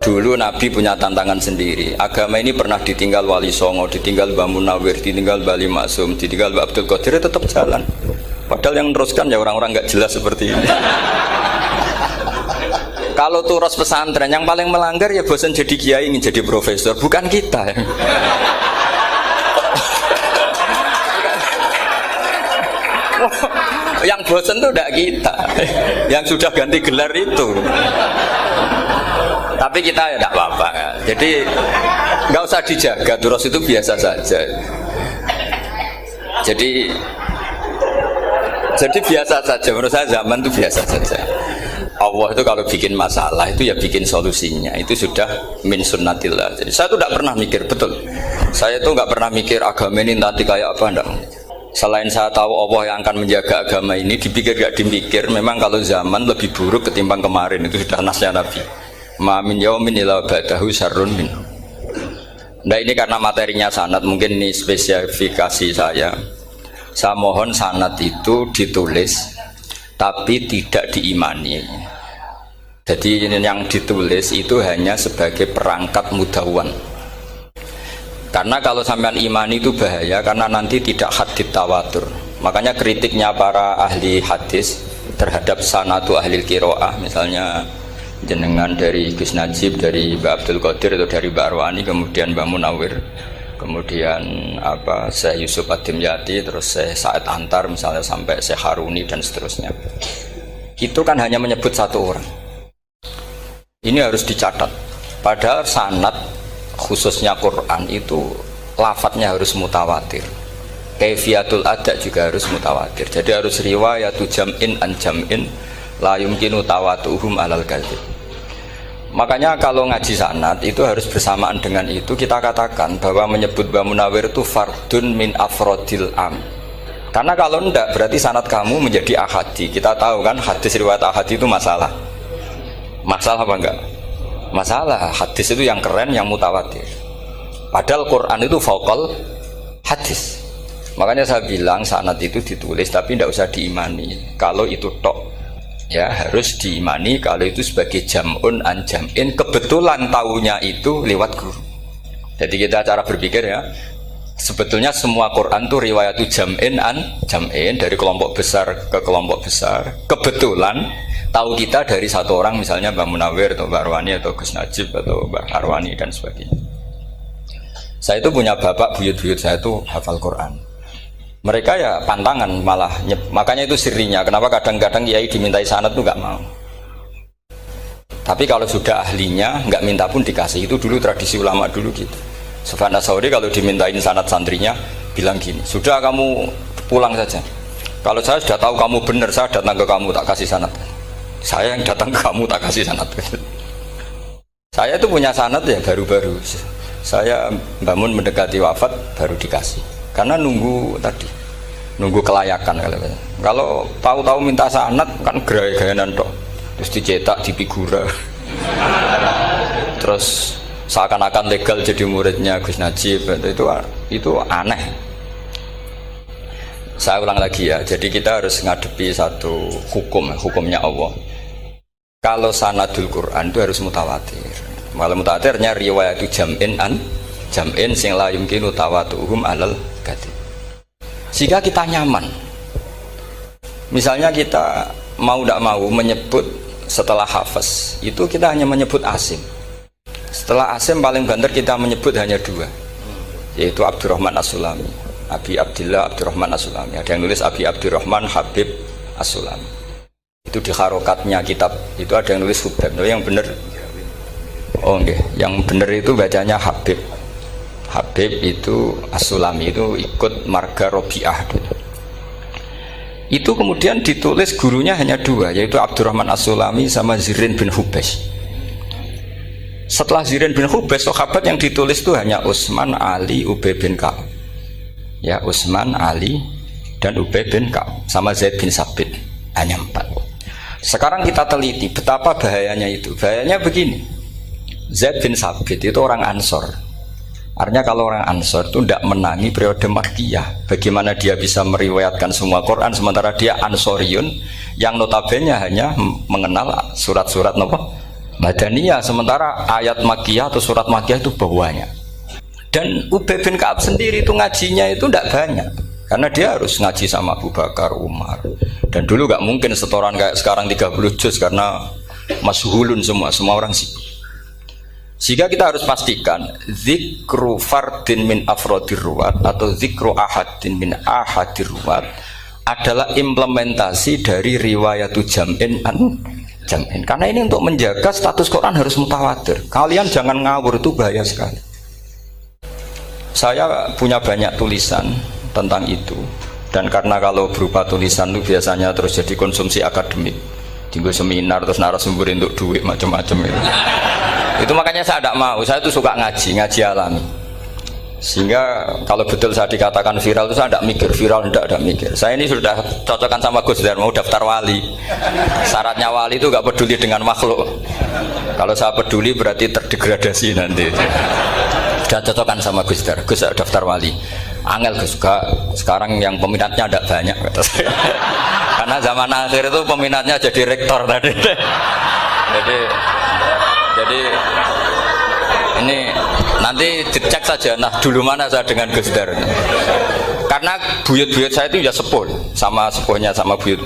Dulu Nabi punya tantangan sendiri. Agama ini pernah ditinggal Wali Songo, ditinggal Mbah Munawir, ditinggal Mbah Ali Maksum, ditinggal Mbah Abdul Qadir, tetap jalan. Padahal yang meneruskan ya orang-orang nggak jelas seperti ini. Kalau turus pesantren yang paling melanggar ya bosan jadi kiai ingin jadi profesor, bukan kita. Yang bosan tuh tidak kita, yang sudah ganti gelar itu. Tapi kita ya tidak apa-apa. Jadi nggak usah dijaga, turus itu biasa saja. Jadi biasa saja. Menurut saya zaman itu biasa saja. Allah itu kalau bikin masalah itu ya bikin solusinya. Itu sudah min sunnatillah. Jadi saya tuh tidak pernah mikir, betul. Saya tuh nggak pernah mikir agama ini nanti kayak apa, enggak. Selain saya tahu Allah yang akan menjaga agama ini, dipikir gak dipikir, memang kalau zaman lebih buruk ketimbang kemarin. Itu sudah nasnya Nabi. Ma min yaumin illa ba'dahu syarrun minhu. Nah ini karena materinya sanad, mungkin ini spesifikasi saya. Saya mohon sanad itu ditulis tapi tidak diimani. Jadi yang ditulis itu hanya sebagai perangkat mudawwan. Karena kalau sampean imani itu bahaya, karena nanti tidak hadits tawatur. Makanya kritiknya para ahli hadis terhadap sanadu ahli qiraah, misalnya jenengan dari Gus Najib, dari Mbak Abdul Qadir atau dari Mbak Arwani, kemudian Mbak Munawir, kemudian Syekh Yusuf Ad-Dimyati, terus Syekh Sa'id Antar misalnya sampai Syekh Haruni dan seterusnya. Itu kan hanya menyebut satu orang. Ini harus dicatat. Padahal sanad khususnya Quran itu lafadznya harus mutawatir. Kaifiyatul ada juga harus mutawatir. Jadi harus riwayatu jam'in an jam'in la yumkinu tawatuhum alal kadzib. Makanya kalau ngaji sanad itu harus bersamaan dengan itu kita katakan bahwa menyebut Mbah Munawir itu fardun min afrodil am. Karena kalau enggak berarti sanad kamu menjadi ahadi. Kita tahu kan hadis riwayat ahadi itu masalah. Masalah apa enggak? Masalah. Hadis itu yang keren, yang mutawatir. Padahal Quran itu fauqal hadis. Makanya saya bilang sanad itu ditulis tapi tidak usah diimani. Kalau itu tok ya harus diimani kalau itu sebagai jam'un an jam'in, kebetulan taunya itu lewat guru. Jadi kita cara berpikir ya, sebetulnya semua Quran itu riwayatu jam'in an jam'in, dari kelompok besar ke kelompok besar. Kebetulan tahu kita dari satu orang, misalnya Mbak Munawir atau Mbak Arwani atau Gus Najib atau Mbak Arwani dan sebagainya. Saya itu punya bapak, buyut-buyut saya itu hafal Quran. Mereka ya pantangan malah, makanya itu sirinya. Kenapa kadang-kadang kiai dimintai sanad tuh nggak mau. Tapi kalau sudah ahlinya nggak minta pun dikasih. Itu dulu tradisi ulama dulu gitu. Sufyan Ats-Tsauri kalau dimintain sanad santrinya bilang gini, sudah kamu pulang saja. Kalau saya sudah tahu kamu benar, saya datang ke kamu tak kasih sanad. Saya yang datang ke kamu tak kasih sanad. Saya itu punya sanad ya baru-baru. Saya bangun mendekati wafat baru dikasih. Karena nunggu tadi, nunggu kelayakan. Kalau tahu-tahu minta sanad kan gaya-gayanan tok, terus dicetak di figura, terus seakan-akan legal jadi muridnya Gus Najib. Itu aneh. Saya ulang lagi ya. Jadi kita harus ngadepi satu hukumnya Allah. Kalau sanadul Quran itu harus mutawatir. Malah mutawatirnya riwayatu jam'in an jam'in sing la yumkinu tawatuhum alal kadzib. Sehingga kita nyaman. Misalnya kita mau tidak mau menyebut setelah hafaz itu kita hanya menyebut asim. Setelah asim paling banter kita menyebut hanya dua, yaitu Abdurrahman As-Sulami, Abi Abdillah Abdurrahman As-Sulami. Ada yang nulis Abi Abdurrahman Habib As-Sulami. Itu di harokatnya kitab itu ada yang nulis Hubab. Yang benar, oh enggak, yang benar itu bacanya Habib. Habib itu As-Sulami itu ikut marga Robi'ah. Itu kemudian ditulis gurunya hanya dua, yaitu Abdurrahman As-Sulami sama Zirin bin Hubes. Setelah Zirin bin Hubes, sahabat yang ditulis itu hanya Utsman, Ali, Ubay bin Ka'ab. Ya, Utsman, Ali, dan Ubay bin Ka'ab sama Zaid bin Sabit, hanya 4. Sekarang kita teliti betapa bahayanya itu. Bahayanya begini, Zaid bin Sabit itu orang Ansor. Artinya kalau orang Ansor itu tidak menangi periode Makkiyah. Bagaimana dia bisa meriwayatkan semua Quran sementara dia Ansoriun yang notabene hanya mengenal surat-surat Madaniyah, sementara ayat Makkiyah atau surat Makkiyah itu bawahnya. Dan Ubay bin Ka'ab sendiri itu ngajinya itu tidak banyak, karena dia harus ngaji sama Abu Bakar, Umar. Dan dulu nggak mungkin setoran kayak sekarang 30 juz karena masyhulun semua orang sibuk. Sehingga kita harus pastikan zikru fardin min afrodir ruwat atau zikru ahadin min ahadir ruwat adalah implementasi dari riwayatu jam'in an jam'in. Karena ini untuk menjaga status Quran harus mutawatir. Kalian jangan ngawur, itu bahaya sekali. Saya punya banyak tulisan tentang itu, dan karena kalau berupa tulisan itu biasanya terus jadi konsumsi akademik, tinggal seminar terus narasumber untuk duit macam-macam itu makanya saya tidak mau. Saya itu suka ngaji alami, sehingga kalau betul saya dikatakan viral itu saya tidak mikir viral, tidak mikir. Saya ini sudah cocokkan sama Gus Dar, mau daftar wali. Syaratnya wali itu nggak peduli dengan makhluk. Kalau saya peduli berarti terdegradasi nanti. Sudah cocokkan sama Gus Dar, Gus daftar wali. Angel Gus, sekarang yang peminatnya tidak banyak kata saya. Karena zaman akhir itu peminatnya jadi rektor tadi. Jadi ini nanti dicek saja. Nah dulu mana saya dengan Gus Dar? Karena buyut-buyut saya itu ya sepuh sama sepuhnya sama buyut.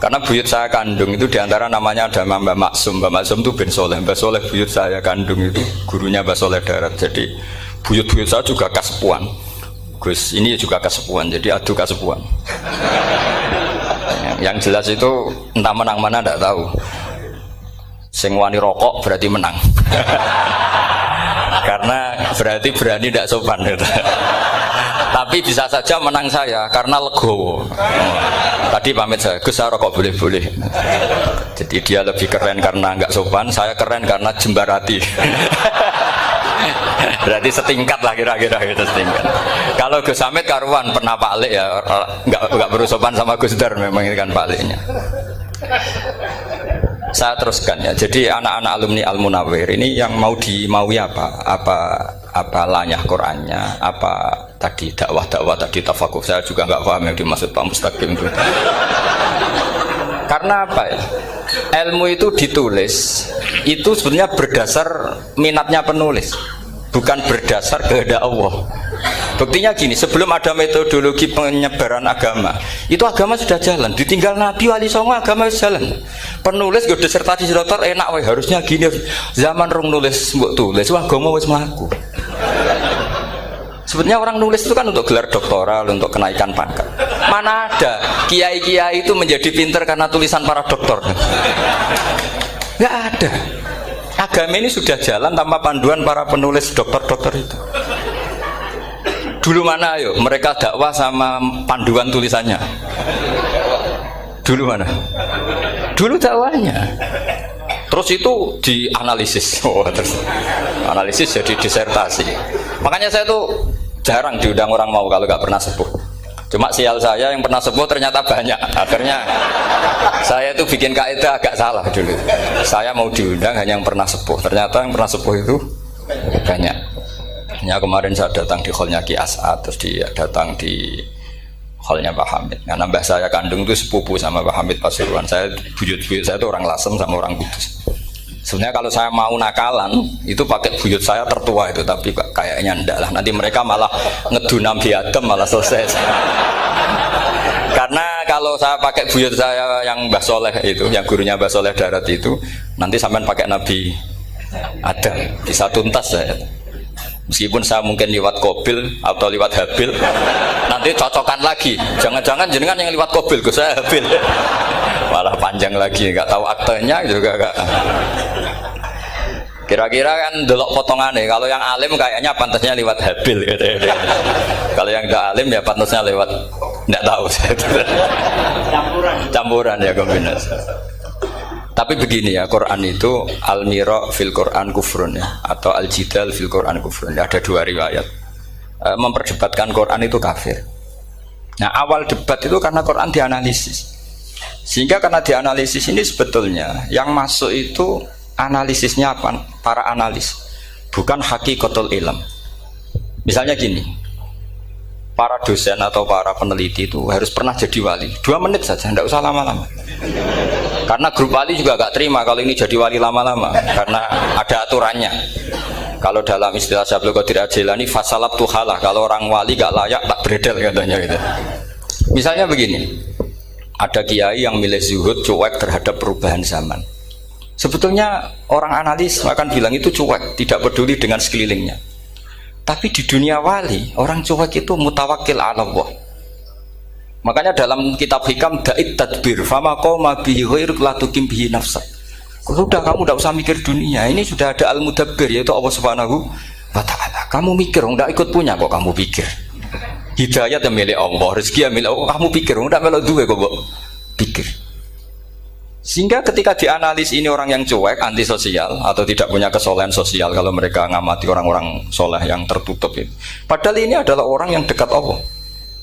Karena buyut saya kandung itu diantara namanya ada Mbak Maksum. Mbak Maksum itu bin Soleh. Mbak Soleh buyut saya kandung itu gurunya Mbak Soleh Darat. Jadi buyut-buyut saya juga kasepuan. Gus ini juga kasepuan. Jadi adu kasepuan. Yang jelas itu entah menang mana tidak tahu. Sing wani rokok berarti menang. Karena berarti berani tidak sopan gitu. Tapi bisa saja menang saya karena legowo. Tadi pamit saya, Gus saya rokok boleh-boleh. Jadi dia lebih keren karena nggak sopan, saya keren karena jembarati. Berarti setingkat lah kira-kira gitu, setingkat. Kalau Gus Hamid karuan pernah Pak Alik ya, nggak bersopan sama Gus Dar, memang ini kan Pak Aliknya. Saya teruskan ya. Jadi anak-anak alumni Al Munawwir ini yang maui apa lanyah Qurannya, apa tadi dakwah tadi tafakuh, saya juga nggak paham yang dimaksud Pak Mustaqim itu. Karena apa ya? Ilmu itu ditulis itu sebenarnya berdasar minatnya penulis, bukan berdasar kehendak Allah. Buktinya gini, sebelum ada metodologi penyebaran agama, itu agama sudah jalan. Ditinggal Nabi Wali Songo, agama sudah jalan. Penulis gue disertasi dokter enak, weh harusnya gini. Zaman rong nulis mbok tulis, wah agama wis mlaku. Sebetulnya orang nulis itu kan untuk gelar doktoral, untuk kenaikan pangkat. Mana ada kiai-kiai itu menjadi pinter karena tulisan para doktor? Nggak ada. Agama ini sudah jalan tanpa panduan para penulis dokter-dokter itu. Dulu mana ayo mereka dakwah sama panduan tulisannya? Dulu mana? Dulu dakwahnya. Terus itu dianalisis. Terus analisis jadi disertasi. Makanya saya tuh jarang diundang orang mau kalau nggak pernah sepuh. Cuma sial saya yang pernah sepuh ternyata banyak. Akhirnya saya itu bikin kaidah agak salah dulu. Saya mau diundang hanya yang pernah sepuh. Ternyata yang pernah sepuh itu banyak. Ya kemarin saya datang di hallnya Ki As'ad, terus dia datang di hallnya Pak Hamid. Karena mbah saya kandung itu sepupu sama Pak Hamid Pasuruan. Saya buyut-buyut saya itu orang Lasem sama orang Kudus. Sebenarnya kalau saya mau nakalan itu pakai buyut saya tertua itu, tapi kayaknya enggak lah. Nanti mereka malah ngedu Nabi Adam malah selesai. Karena kalau saya pakai buyut saya yang Mbah Soleh itu, yang gurunya Mbah Soleh Darat itu, nanti sampean pakai Nabi Adam bisa tuntas saya. Meskipun saya mungkin lewat Kobil atau lewat Habil, nanti cocokkan lagi. Jangan-jangan jenengan yang lewat Kobil, saya Habil. Malah panjang lagi, nggak tahu aktenya juga nggak. Kira-kira kan delok potongannya. Kalau yang alim kayaknya pantasnya lewat Habil. Gitu. Kalau yang nggak alim ya pantasnya lewat nggak tahu. Campuran ya kombinasi. Tapi begini ya, Quran itu al-mira fil Quran kufrun ya, atau al-jidal fil Quran kufrun. Ada dua riwayat. Memperdebatkan Quran itu kafir. Nah, awal debat itu karena Quran dianalisis. Sehingga karena dianalisis ini sebetulnya yang masuk itu analisisnya apa? Para analis, bukan hakikatul ilm. Misalnya gini, para dosen atau para peneliti itu harus pernah jadi wali. 2 menit saja, tidak usah lama-lama. Karena grup wali juga gak terima kalau ini jadi wali lama-lama, karena ada aturannya. Kalau dalam istilah Syaikhul Qadir Al-Jilani, fasalab tuhalah, kalau orang wali gak layak tak beredel katanya gitu. Misalnya begini, ada kiai yang milih zuhud, cuek terhadap perubahan zaman. Sebetulnya orang analis akan bilang itu cuek, tidak peduli dengan sekelilingnya. Tapi di dunia wali, orang cuek itu mutawakkil ala Allah. Makanya dalam kitab hikam da'id tadbir fama qoma bihi ghairuk la tuqim bihi nafsak. Sudah, kamu tidak usah mikir dunia, ini sudah ada al-mudabbir, yaitu Allah Subhanahu wa ta'ala. Kamu mikir, tidak ikut punya kok kamu pikir. Hidayat yang milik Allah, rezeki yang milik Allah, kamu pikir, tidak melok duwe kok pikir. Sehingga ketika dianalisis ini orang yang cuek, antisosial atau tidak punya kesolehan sosial, kalau mereka ngamati orang-orang soleh yang tertutup itu. Padahal ini adalah orang yang dekat Allah,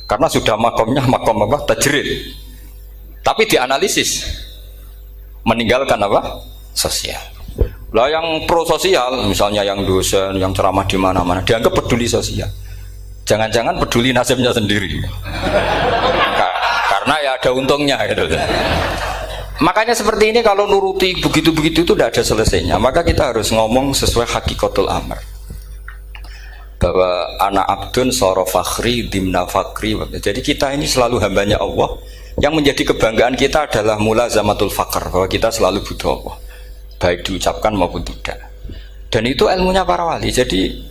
karena sudah makomnya makom apa? Tajrid. Tapi dianalisis meninggalkan apa? Sosial. Lah yang pro sosial, misalnya yang dosen, yang ceramah di mana-mana, dianggap peduli sosial. Jangan-jangan peduli nasibnya sendiri. Karena ya ada untungnya gitu. Makanya seperti ini kalau nuruti begitu-begitu itu tidak ada selesainya. Maka kita harus ngomong sesuai hakikatul amr. Bahwa anak abdun soro fakhri dimna fakri. Jadi kita ini selalu hambanya Allah. Yang menjadi kebanggaan kita adalah mulazamatul fakr, bahwa kita selalu butuh Allah, baik diucapkan maupun tidak. Dan itu ilmunya para wali. Jadi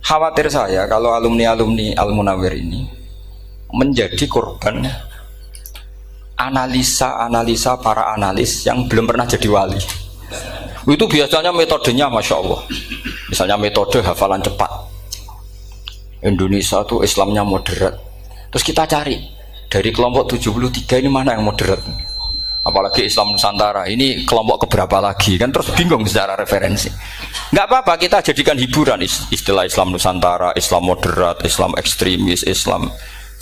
khawatir saya kalau alumni-alumni Al-Munawwir ini menjadi korban analisa para analis yang belum pernah jadi wali. Itu biasanya metodenya Masya Allah. Misalnya metode hafalan cepat. Indonesia tuh Islamnya moderat. Terus kita cari dari kelompok 73 ini mana yang moderat. Apalagi Islam Nusantara ini kelompok keberapa lagi, kan terus bingung secara referensi. Nggak apa-apa, kita jadikan hiburan istilah Islam Nusantara, Islam moderat, Islam ekstremis, Islam,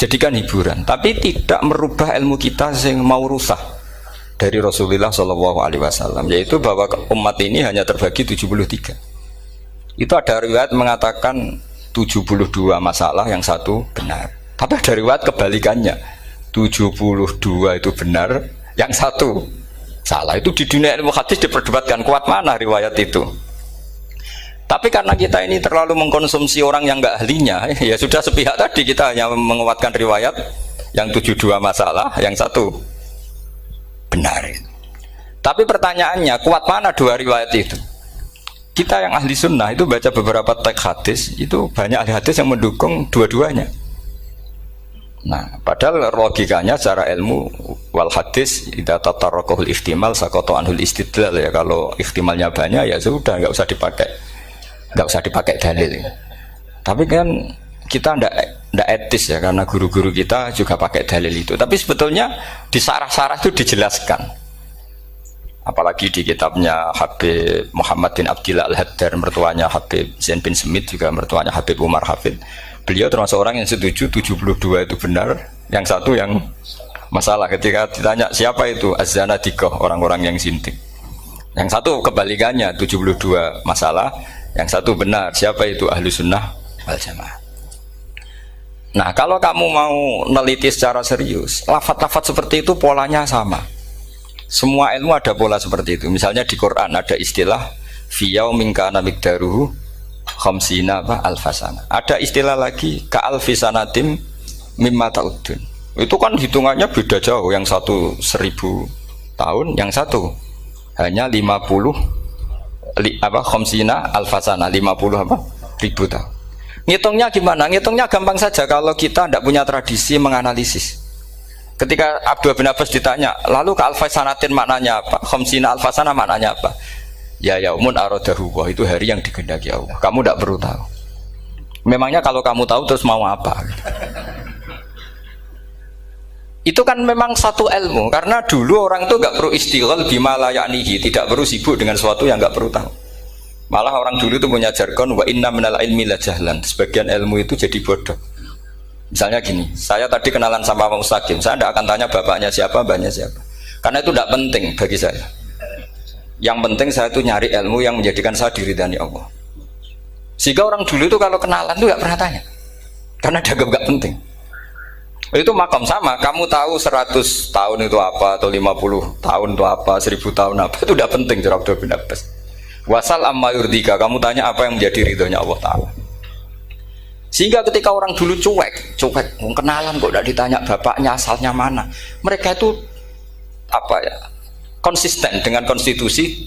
jadikan hiburan, tapi tidak merubah ilmu kita yang mau rusak dari Rasulullah SAW, yaitu bahwa umat ini hanya terbagi 73. Itu ada riwayat mengatakan 72 masalah, yang 1 benar. Tapi ada riwayat kebalikannya, 72 itu benar, yang 1 salah. Itu di dunia ilmu hadis diperdebatkan kuat mana riwayat itu. Tapi karena kita ini terlalu mengkonsumsi orang yang nggak ahlinya, ya sudah sepihak tadi, kita hanya menguatkan riwayat yang 72 masalah, yang 1 benar. Tapi pertanyaannya, kuat mana 2 riwayat itu? Kita yang ahli sunnah itu baca beberapa teks hadis, itu banyak ahli hadis yang mendukung dua-duanya. Nah, padahal logikanya secara ilmu wal hadis idza tatarraqahul ihtimal saqata anhul istidlal, ya kalau ihtimalnya banyak ya sudah nggak usah dipakai dalil. Tapi kan kita ndak etis ya, karena guru-guru kita juga pakai dalil itu. Tapi sebetulnya di sarah-sarah itu dijelaskan. Apalagi di kitabnya Habib Muhammad bin Abdillah Al-Haddar, mertuanya Habib Zain bin Smith, juga mertuanya Habib Umar Hafid. Beliau termasuk orang yang setuju 72 itu benar, yang 1 yang masalah. Ketika ditanya siapa itu Az-Zanadiqah, orang-orang yang sintik, yang 1 kebalikannya 72 masalah, yang 1 benar, siapa itu ahlu sunnah wal jamaah. Nah, kalau kamu mau neliti secara serius, lafaz-lafaz seperti itu polanya sama. Semua ilmu ada pola seperti itu. Misalnya di Quran ada istilah fiyau minkana miqdaruhu khamsina alfasana. Ada istilah lagi ka'alfisanatim mimma ta'udun. Itu kan hitungannya beda jauh. Yang 1 1000 tahun, yang 1 hanya 50 khamsina alfasana, 50 ribu tahun. Ngitungnya gimana? Ngitungnya gampang saja kalau kita tidak punya tradisi menganalisis. Ketika Abdul bin Abbas ditanya, lalu ka'alfasanatin maknanya apa? Khamsina alfasana maknanya apa? Ya yaumun aradahu, itu hari yang dikehendaki Allah. Kamu tidak perlu tahu. Memangnya kalau kamu tahu terus mau apa? Itu kan memang satu ilmu. Karena dulu orang itu nggak perlu istighal bima la ya'nihi, tidak perlu sibuk dengan sesuatu yang nggak perlu tahu. Malah orang dulu itu punya jargon wa inna minal ilmi la jahlan. Sebagian ilmu itu jadi bodoh. Misalnya gini, saya tadi kenalan sama Pak Mustaqim, saya tidak akan tanya bapaknya siapa, mbaknya siapa, karena itu tidak penting bagi saya. Yang penting saya itu nyari ilmu yang menjadikan saya diridani Allah. Sehingga orang dulu itu kalau kenalan itu nggak pernah tanya, karena dianggap nggak penting. Itu makam sama, kamu tahu 100 tahun itu apa, atau 50 tahun itu apa, 1000 tahun apa, itu udah penting cara Abdullah bin Abbas. Wasal amma yurdika, kamu tanya apa yang menjadi ridhonya Allah Ta'ala. Sehingga ketika orang dulu cuek, kenalan kok tidak ditanya bapaknya asalnya mana, mereka itu apa ya, konsisten dengan konstitusi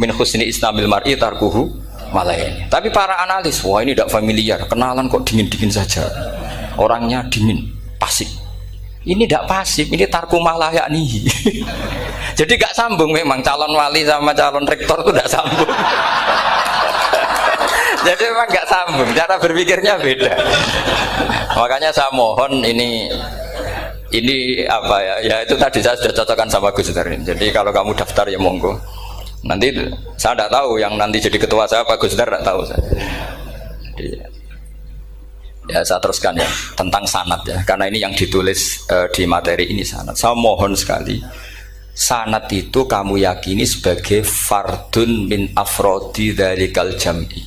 min husni islamil mar'i tarkuhu malayani. Tapi para analis, wah ini tidak familiar, kenalan kok dingin-dingin saja, orangnya dingin, pasif. Ini tidak pasif, ini tarku malayani. Jadi gak sambung memang calon wali sama calon rektor itu tidak sambung. Jadi memang gak sambung, cara berpikirnya beda. Makanya saya mohon ini apa ya? Ya itu tadi saya sudah cocokkan sama Gus Dar. Jadi kalau kamu daftar ya monggo. Nanti saya tidak tahu yang nanti jadi ketua saya Pak Gus Dar, tidak tahu saya. Jadi, ya saya teruskan ya tentang sanad ya, karena ini yang ditulis di materi ini sanad. Saya mohon sekali, sanad itu kamu yakini sebagai fardun min afrodi dzalikal jam'i.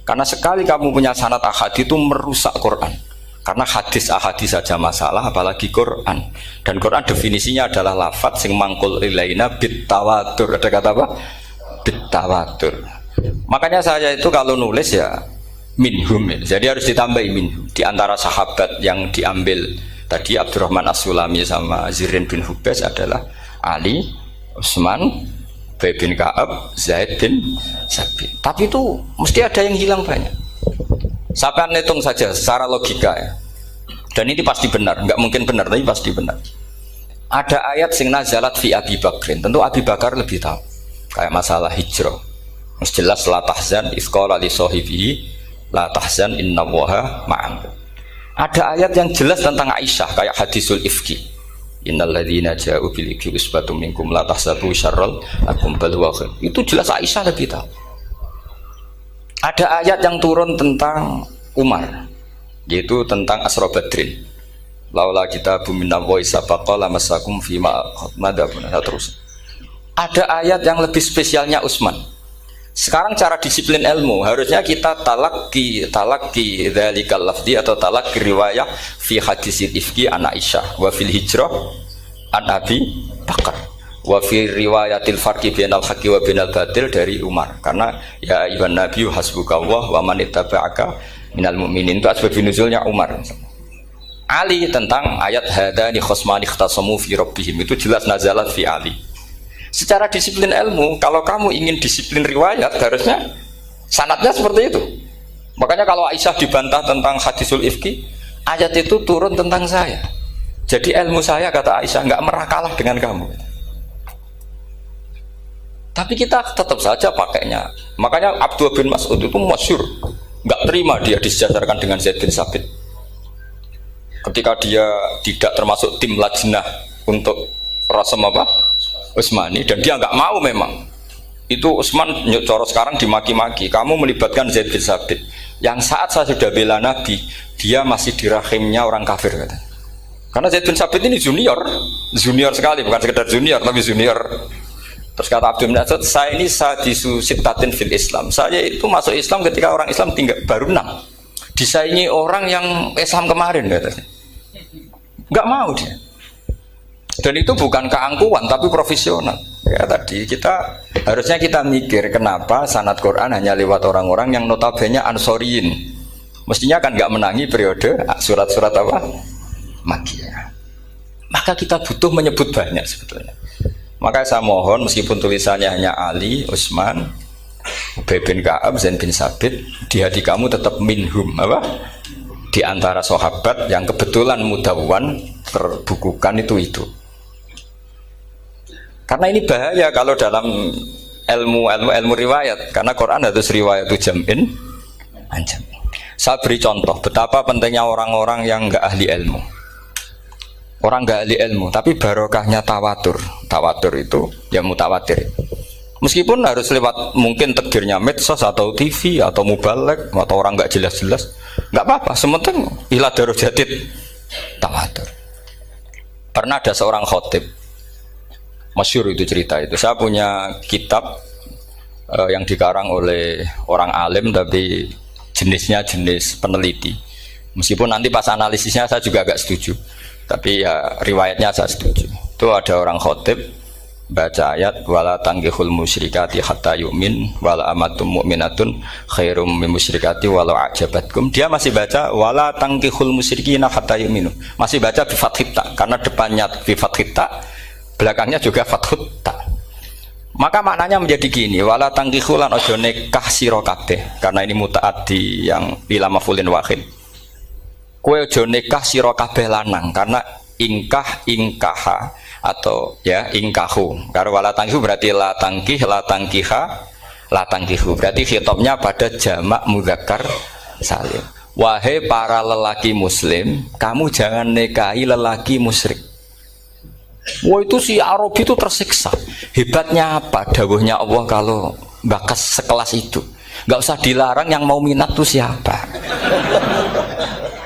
Karena sekali kamu punya sanad ahad itu merusak Quran. Karena hadis ahadis saja masalah, apalagi Quran. Dan Quran definisinya adalah lafadz sing mangkul ilaina bit tawatur. Ada kata apa? Bit tawatur. Makanya saya itu kalau nulis ya minhum. Jadi harus ditambahi minhum. Di antara sahabat yang diambil tadi Abdurrahman As-Sulami sama Zirin bin Hubes adalah Ali, Utsman, Ubay bin Ka'ab, Zaid bin Sabit. Tapi itu mesti ada yang hilang banyak. Sampai hitung saja secara logika ya. Dan ini pasti benar, nggak mungkin benar tapi pasti benar. Ada ayat sing nazalat fi Abi Bakrin, tentu Abi Bakar lebih tahu. Kayak masalah hijrah. Mesti jelas la tahzan isqala li sahibihi la tahzan innallaha ma'ana. Ada ayat yang jelas tentang Aisyah kayak hadisul ifki. Innal ladzina ja'u bil ifki usbatum minkum la tahsabu syarral lakum bal huwa khair. Itu jelas Aisyah lebih tahu. Ada ayat yang turun tentang Umar, yaitu tentang Asra Badrin. Laula kita bumina wa isabaqa lamasakum fima madabun. Terus ada ayat yang lebih spesialnya Utsman. Sekarang cara disiplin ilmu harusnya kita talaqi dzalikal lafzi atau talaqi riwayah fi hadisil ifki an Aisyah wa fil hijrah an Abi Bakar wa fi riwayatil farqi bainal haqqi wa bainal batil dari Umar. Karena ya ayyuhan nabiyyu hasbukallah wa man ittaba'aka minal mu'minin, itu asbab nuzulnya Umar. Ali tentang ayat hadani khosmani ikhtasamu fi rabbihim, itu jelas nazalat fi Ali. Secara disiplin ilmu, kalau kamu ingin disiplin riwayat harusnya sanadnya seperti itu. Makanya kalau Aisyah dibantah tentang hadisul ifki, ayat itu turun tentang saya. Jadi ilmu saya, kata Aisyah, nggak merah kalah dengan kamu. Tapi kita tetap saja pakainya. Makanya Abdullah bin Mas'ud itu masyhur, nggak terima dia disejajarkan dengan Zaid bin Sabit. Ketika dia tidak termasuk tim lajnah untuk rasam apa? Utsmani, dan dia nggak mau memang. Itu Utsman coro sekarang dimaki-maki, kamu melibatkan Zaid bin Sabit. Yang saat saya sudah bela Nabi, dia masih di rahimnya orang kafir kata. Karena Zaid bin Sabit ini junior sekali, bukan sekedar junior tapi junior. Terus kata Abdul Nasir, saya ini sadisu sittatin fil Islam. Saya itu masuk Islam ketika orang Islam tinggal baru 6. Disaingi orang yang Islam kemarin katanya. Enggak mau dia. Dan itu bukan keangkuhan tapi profesional. Ya tadi harusnya kita mikir kenapa sanad Quran hanya lewat orang-orang yang notabene ansoriyin. Mestinya kan enggak menangi periode surat-surat apa? Makkiyah. Maka kita butuh menyebut banyak sebetulnya. Maka saya mohon meskipun tulisannya hanya Ali, Utsman, Ubay bin Ka'ab, Zaid bin Sabit, di hati kamu tetap minhum apa? Di antara sahabat yang kebetulan mudawwan terbukukan itu. Karena ini bahaya kalau dalam ilmu riwayat, karena Quran harus riwayat itu jam'in anjam. Saya beri contoh betapa pentingnya orang-orang yang enggak ahli ilmu. Orang nggak ahli ilmu, tapi barokahnya tawatur. Tawatur itu ya mutawatir. Meskipun harus lewat mungkin takdirnya medsos atau TV atau mubalek atau orang nggak jelas-jelas, nggak apa-apa. Sementing ila darajatid tawatur. Pernah ada seorang khotib, masyhur itu cerita itu. Saya punya kitab yang dikarang oleh orang alim tapi jenisnya jenis peneliti. Meskipun nanti pas analisisnya saya juga agak setuju. Tapi ya riwayatnya saya setuju. Itu ada orang khotib baca ayat wala tangkihul musyrikati hatta yu'min wala amatum mu'minatun khairum min musyrikati walau ajabatkum. Dia masih baca wala tangkihul musyrikina hatta yu'minu. Masih baca bi fathit ta karena depannya bi fathit ta, belakangnya juga fathut ta. Maka maknanya menjadi gini, wala tangkihu lan ojo nikah sira kabeh. Karena ini mutaaddi yang ila maf'ulin wahid. Kowe ojo nikah sira kabeh lanang karena ingkaha atau ya ingkahu. Karena wala tangkihu berarti la tangkiha, la tangkihu. Berarti khitabnya pada jamak mudzakkar salim. Wahai para lelaki muslim, kamu jangan nikahi lelaki musyrik. Wah itu si Arabi itu tersiksa. Hebatnya apa? Dawuhnya Allah kalau bakas sekelas itu. Gak usah dilarang, yang mau minat tuh siapa?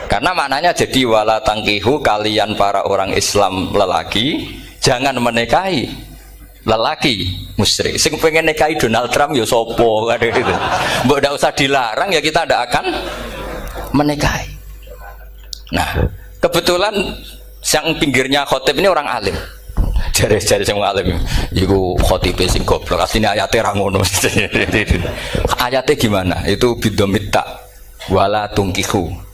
Karena maknanya jadi wala tangkihu, kalian para orang Islam lelaki jangan menikahi lelaki musyrik. Sing pengen nikahi Donald Trump ya sopo kan gitu. Mbok ndak usah dilarang ya kita ndak akan menikahi. Nah, kebetulan yang pinggirnya khotib ini orang alim. Jare-jare sing alim iku khotibe sing goblok. Asline ayate ra ngono. Ayate gimana? Itu bidomita wala tungkihu.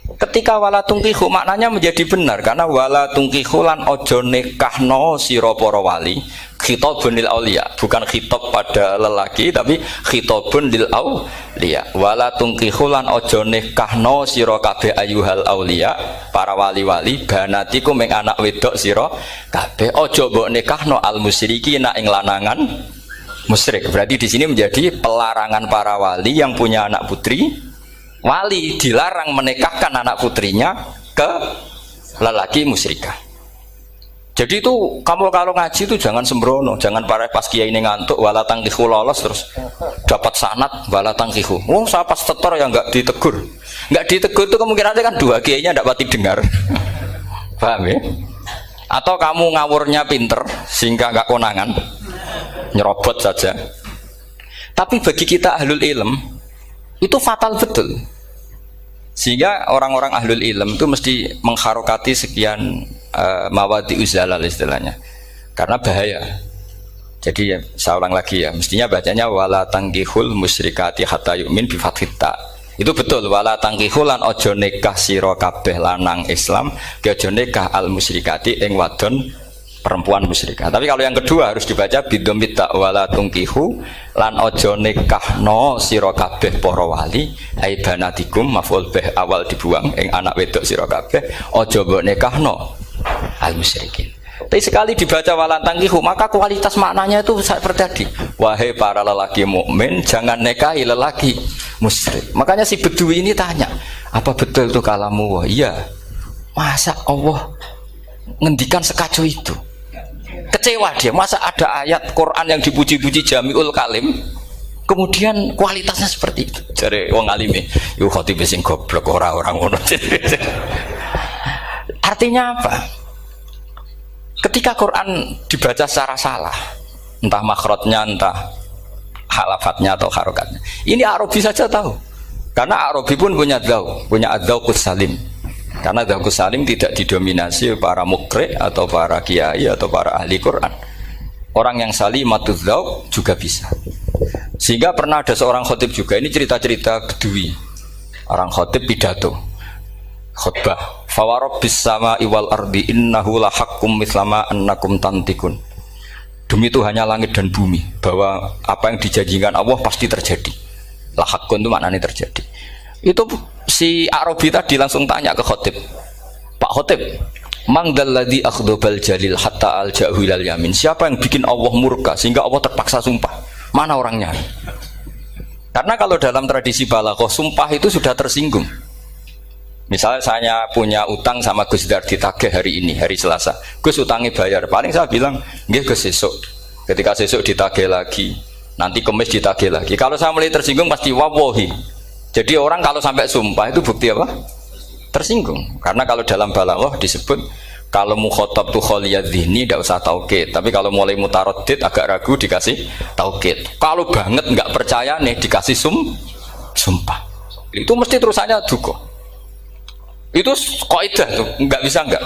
Ketika wala tungkihu maknanya menjadi benar karena wala tungkihu lan ojo nikahno sira para wali, khitabun lil auliya, bukan khitab pada lelaki tapi khitabun lil auliya. Wala tungkihu lan ojo nikahno sira kabeh ayuhal auliya, para wali-wali banatiku meng anak wedok sira kabeh. Ojo mbok nikahno al musyrikina ing lanangan musyrik. Berarti di sini menjadi pelarangan para wali yang punya anak putri. Wali dilarang menikahkan anak putrinya ke lelaki musyrikah. Jadi itu kamu kalau ngaji itu jangan sembrono, jangan pas kiai ini ngantuk wala tangkihu lolos terus dapat sanad wala tangkihu. Oh saya pas setor yang nggak ditegur itu kemungkinannya kan dua kiainya tidak pati dengar. Paham ya? Atau kamu ngawurnya pinter sehingga nggak konangan, nyerobot saja. Tapi bagi kita ahlul ilm itu fatal betul. Sehingga orang-orang ahlul ilm itu mesti mengharokati sekian mawadi uzalal istilahnya. Karena bahaya. Jadi ya, saya ulang lagi ya, mestinya bacanya wala tangkihul musyrikati hatta yu'min bi fathit ta. Itu betul, wala tangkihul lan ojo nikah sira kabeh lanang Islam, ke ojo nikah al musyrikati ing wadon perempuan musyrikah. Tapi kalau yang kedua harus dibaca bidomit ta wala tungkihu lan ojo nikahno sira kabeh para wali ai banatikum maf'ul bih awal dibuang ing anak wedok sira kabeh ojo mbok nikahno al musyrikin. Tapi sekali dibaca wala tangkihu maka kualitas maknanya itu seperti tadi. Wahai para lelaki mukmin jangan nikahi lelaki musyrik. Makanya si Bedui ini tanya, apa betul itu kalamu? Iya. Masa Allah ngendikan sekacau itu? Kecewa dia, masa ada ayat Quran yang dipuji-puji jami'ul kalim kemudian kualitasnya seperti itu. Jare wong alime yo khotib sing goblok orang ngono. Artinya apa? Ketika Quran dibaca secara salah, entah makhrajnya, entah halafatnya atau harokatnya, ini Arabi saja tahu. Karena Arabi pun punya adzauqus salim. Karena adzauqus salim tidak didominasi para mukri atau para kiai atau para ahli Quran. Orang yang salimatuz dzauq juga bisa. Sehingga pernah ada seorang khotib juga, ini cerita-cerita Bedui. Orang khotib pidato khutbah, fawarabbis samaa'i wal ardi innahu lahaqqum mislama annakum tantikun. Demi Tuhannya langit dan bumi, bahwa apa yang dijanjikan Allah pasti terjadi. Lahaqqun itu maknanya terjadi. Itu si Arabi tadi langsung tanya ke khotib, Pak khotib, mangdalladzi akhdhabal jalil hatta alja'hu ilal yamin. Siapa yang bikin Allah murka sehingga Allah terpaksa sumpah? Mana orangnya? Karena kalau dalam tradisi balaghah sumpah itu sudah tersinggung. Misalnya saya punya utang sama Gus Dar ditagih hari ini, hari Selasa. Gus utangnya bayar. Paling saya bilang, nggih Gus sesuk. Ketika sesuk ditagih lagi, nanti Kamis ditagih lagi. Kalau saya mulai tersinggung pasti wawahi. Jadi orang kalau sampai sumpah itu bukti apa? Tersinggung. Karena kalau dalam balaghah disebut kalau mukhatab tuh kholiyad dzihni tidak usah taukid. Tapi kalau mulai mutaraddid agak ragu dikasih taukid. Kalau banget nggak percaya nih dikasih sumpah. Itu mesti terusannya duga. Itu kaidah tuh, nggak bisa nggak.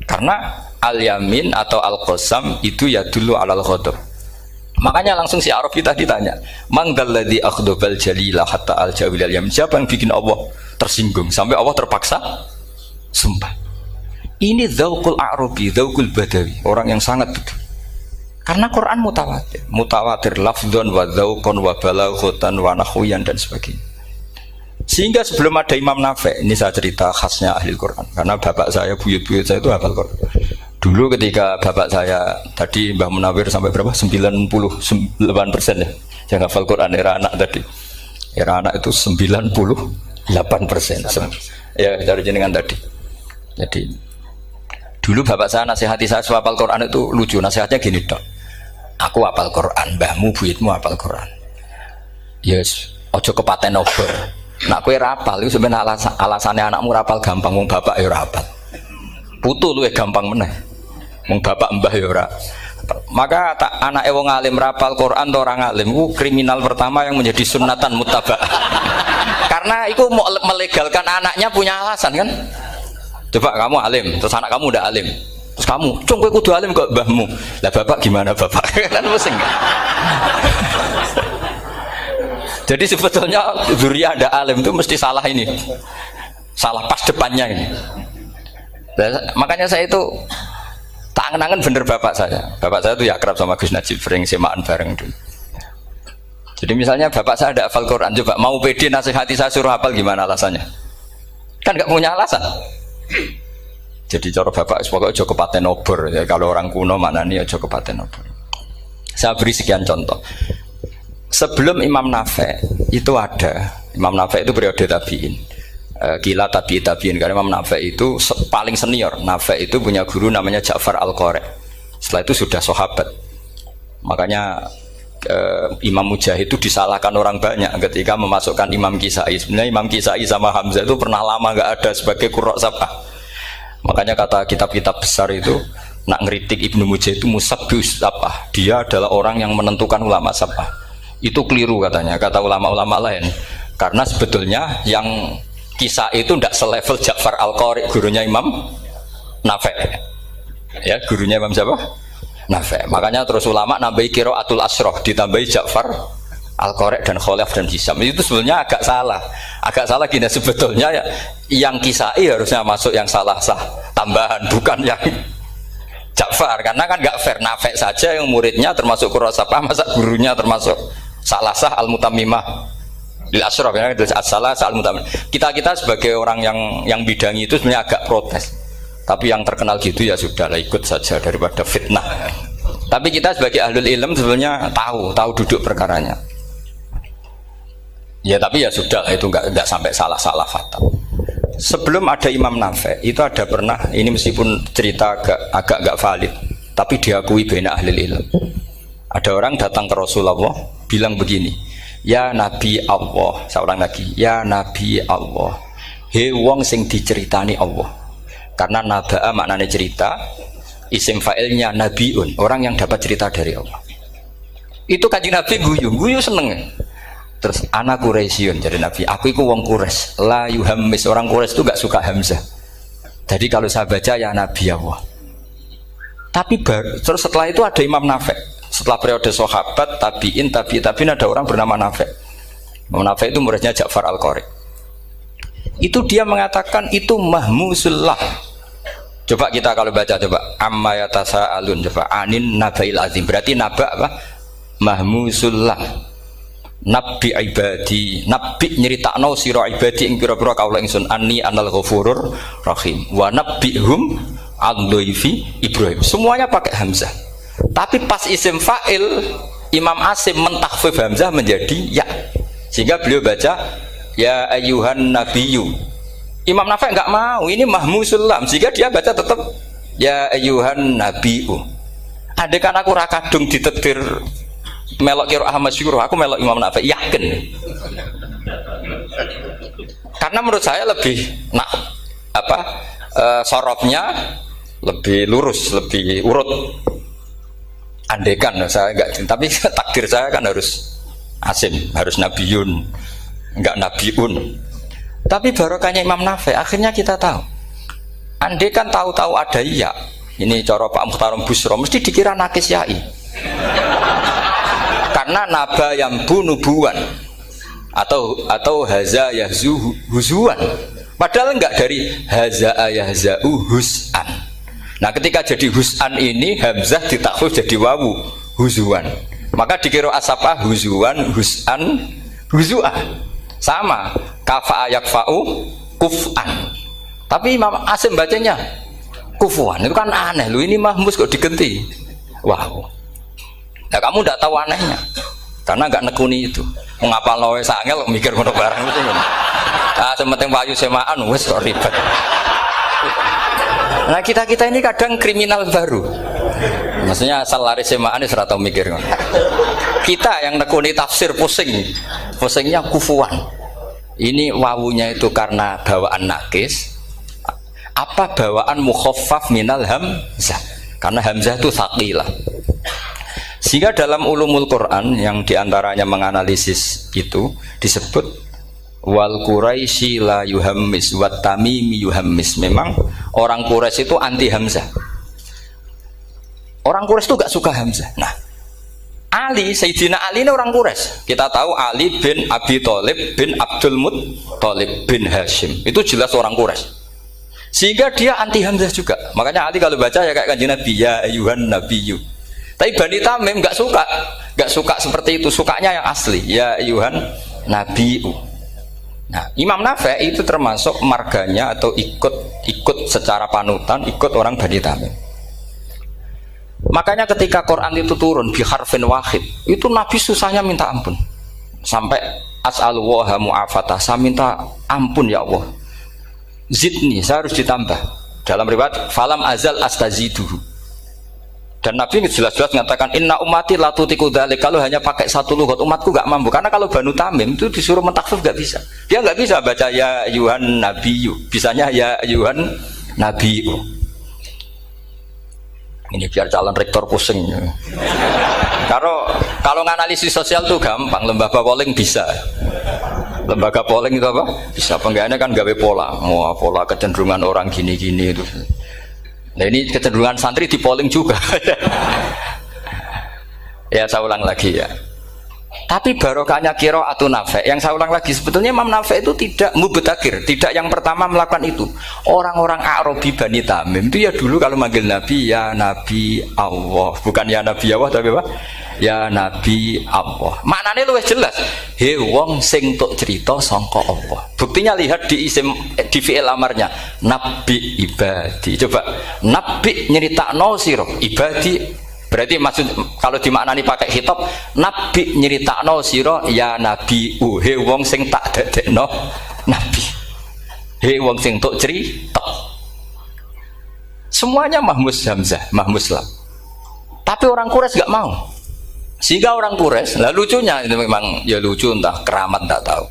Karena al-yamin atau al-qasam itu ya dulu alal ghadab. Makanya langsung si Arabi tadi tanya, "Man dzalladzi akhdabal jalila hatta al-jawil al-yamin?" Siapa yang bikin Allah tersinggung sampai Allah terpaksa sumpah? Ini dzauqul Arabi, dzauqul Badawi, orang yang sangat betul. Karena Quran mutawatir lafdzon wa dzauqon wa balaghatan wa nahwiyan dan sebagainya. Sehingga sebelum ada Imam Nafi', ini saya cerita khasnya ahli Quran, karena bapak saya, buyut-buyut saya itu hafal Quran. Dulu ketika bapak saya tadi Mbah Munawir sampai berapa? 98% ya. Yang hafal Quran era anak tadi. Era anak itu 98%. Ya, dari jenengan tadi. Jadi dulu bapak saya nasihati saya hafal Quran itu lucu, nasihatnya gini, Dok. Aku hafal Quran, mbahmu buyutmu hafal Quran. Yes, ojo kepaten obor. Nak kowe rapal itu sebenarnya alasannya anakmu rapal gampang, wong bapak ya rapal. Putu luwih gampang meneh. Wong bapak mbah ya ora. Maka anake wong alim rapal Quran atau orang alim ku kriminal pertama yang menjadi sunnatan muttaba. Karena itu melegalkan anaknya punya alasan kan. Coba kamu alim, terus anak kamu udah alim. Terus kamu, "Cung kowe kudu alim kok mbahmu." Lah bapak gimana bapak? Kan pusing. Jadi sebetulnya dzurriyyah ada alim itu mesti salah ini. Salah pas depannya ini. Makanya saya itu tak angen-angen bener bapak saya. Bapak saya itu ya akrab sama Gus Najib, sering semaan bareng dulu. Jadi misalnya bapak saya ada hafal Quran, coba mau pede nasihati saya suruh hafal gimana alasannya? Kan nggak punya alasan. Jadi cara bapak pokoknya ojo kepaten obor. Ya, kalau orang kuno mana nih ojo kepaten obor. Saya beri sekian contoh. Sebelum Imam Nafi' itu ada. Imam Nafi' itu periode tabi'in. Gila tabi'in karena Imam Nafi' itu paling senior. Nafi' itu punya guru namanya Ja'far Al-Qari. Setelah itu sudah sahabat. Makanya Imam Mujahid itu disalahkan orang banyak ketika memasukkan Imam Kisai. Sebenarnya Imam Kisai sama Hamzah itu pernah lama nggak ada sebagai qurra sab'ah. Makanya kata kitab-kitab besar itu nak ngeritik Ibnu Mujahid itu musabbius sab'ah. Dia adalah orang yang menentukan ulama sab'ah. Itu keliru katanya, kata ulama-ulama lain. Karena sebetulnya yang Kisah itu tidak selevel Ja'far Al-Qari, gurunya Imam Nafi'. Ya, gurunya Imam siapa? Nafi'. Makanya terus ulama nambahi qiraatul asroh, ditambahi Ja'far Al-Qari dan Khalaf dan Hisam. Itu sebenarnya agak salah. Agak salah gini, sebetulnya ya, yang Kisah harusnya masuk yang salah sah tambahan, bukan yang Ja'far. Karena kan nggak fair, Nafi' saja yang muridnya termasuk Qurrasabah, masa gurunya termasuk salah sah al-mutammimah lil asyraf ya, as-salah sah al-mutammimah. Kita sebagai orang yang bidangi itu sebenarnya agak protes. Tapi yang terkenal gitu ya sudahlah, ikut saja daripada fitnah. Tapi kita sebagai ahlul ilm sebenarnya tahu duduk perkaranya. Ya tapi ya sudah, itu enggak sampai salah fatal. Sebelum ada Imam Nafi' itu ada pernah, ini meskipun cerita agak enggak valid, tapi diakui baina ahlul ilm. Ada orang datang ke Rasulullah bilang begini, "Ya Nabi Allah," seorang lagi, "Ya Nabi Allah, he wong sing diceritani Allah." Karena naba'a maknanya cerita, isim fa'ilnya nabiun, orang yang dapat cerita dari Allah. Itu Kanjeng Nabi guyu seneng. Terus anak Quraisyun, jadi Nabi, aku itu wong Quraisy, la yuhammis, orang Quraisy itu gak suka hamzah. Jadi kalau saya baca ya Nabi Allah. Tapi terus setelah itu ada Imam Nafi'. Setelah periode sahabat, tabi'in ada orang bernama Nafi'. Imam Nafi' itu muridnya Ja'far Al-Qari. Itu dia mengatakan itu mahmusullah. Coba kita kalau baca coba amma yatasaalun, coba anin nabail azim. Berarti naba apa? Mahmusullah. Nabi ibadi, nabi nyeritakno sira ibadi ing pira-pira kaula ingsun anni anal ghafurur rahim wa nabbihum al-dhaifi Ibrahim. Semuanya pakai hamzah. Tapi pas isim fa'il Imam Asim mentakhfif hamzah menjadi ya. Sehingga beliau baca ya ayyuhan nabiyyu. Imam Nafi' enggak mau, ini mahmusullam, sehingga dia baca tetap ya ayyuhan nabiyyu. Andai kan aku ra kadung ditetir melok qiraah masyhur, aku melok Imam Nafi', yakin. Karena menurut saya lebih sorofnya lebih lurus, lebih urut. Andekan saya enggak, tapi takdir saya kan harus Asim, harus Nabiyun, enggak Nabiun. Tapi barokahnya Imam Nafi', akhirnya kita tahu Andai kan tahu-tahu ada ya, ini cara Pak Muhtarom Busro mesti dikira nakis yai. Karena naba yang bunubuan atau haza yahzu huzuan. Padahal enggak dari haza yahzau hus'an. Nah, ketika jadi hus'an ini hamzah ditakhfif jadi wawu huzuan. Maka dikira asapa huzuan hus'an huzu'an. Sama kafa yakfa'u kuf'an. Tapi Imam Asim bacanya kufuan. Itu kan aneh. Lu ini mahmus kok digenti. Wow. Nah, kamu tidak tahu anehnya. Karena enggak nekuni itu. Mengapa lawe sangel mikir ngono barang itu ngono. Ah, sementing payu semaan wis kok ribet. Nah, kita ini kadang kriminal baru. Maksudnya asal lari semaan wis ora tau mikir ngono. Kita yang nekuni tafsir pusing. Pusingnya kufuan. Ini wawunya itu karena bawaan nakis. Apa bawaan mukhaffaf minal hamzah? Karena hamzah itu tsaqilah. Sehingga dalam ulumul Quran yang diantaranya menganalisis itu disebut wal Quraisy la yuhammis wat tamimi yuhammis. Memang orang Quraisy itu anti hamzah. Orang Quraisy itu gak suka hamzah. Nah, Ali, Sayyidina Ali ini orang Quraisy. Kita tahu Ali bin Abi Thalib bin Abdul Muttalib bin Hashim. Itu jelas orang Quraisy. Sehingga dia anti hamzah juga. Makanya Ali kalau baca ya kayak Kanjeng Nabi ya ayyuhan nabiyyu. Tapi Bani Tamim nggak suka seperti itu, sukanya yang asli ya ayyuhan nabiyyu. Nah, Imam Nafi' itu termasuk marganya atau ikut secara panutan ikut orang Bani Tamim. Makanya ketika Quran itu turun bi harfin wahid, itu Nabi susahnya minta ampun. Sampai as'alullaha mu'afatah, saya minta ampun ya Allah. Zidni, saya harus ditambah. Dalam riwayat falam azal astaziduhu. Dan Nabi jelas-jelas mengatakan inna ummati la tutiku dzalik. Kalau hanya pakai satu lughat umatku enggak mampu. Karena kalau Banu Tamim itu disuruh mentakhfif enggak bisa. Dia enggak bisa baca ya ayyuhan nabiyyu. Bisanya ya ayyuhan nabiyyu. Ini biar calon rektor pusing. Kalau nganalisis sosial tuh gampang, lembaga polling bisa. Lembaga polling itu apa? Bisa. Penggawaannya kan gawe pola. Pola kecenderungan orang gini-gini itu. Nah, ini kecenderungan santri di polling juga. Ya, saya ulang lagi ya. Tapi barokahnya qiraatun Nafi'. Yang saya ulang lagi, sebetulnya Imam Nafi' itu tidak mubtagir, tidak yang pertama melakukan itu. Orang-orang A'rabi Bani Tamim itu ya dulu kalau manggil Nabi ya Nabi Allah, bukan ya Nabi Allah tapi apa? Ya Nabi Allah. Maknanya luwih jelas. He wong sing tok cerita sangka Allah. Buktinya lihat di fi'il amarnya Nabi ibadi. Coba Nabi nyeritakno sira ibadi. Berarti maksud kalau dimaknani pakai khitab Nabi nyeritakno sira ya Nabi he wong sing tak dadekno Nabi. He wong sing tok cerita. Semuanya mahmus hamzah, mahmus lam. Tapi orang Quraisy gak mau. Sehingga orang Quraisy, lah lucunya itu memang ya lucu entah keramat tak tahu.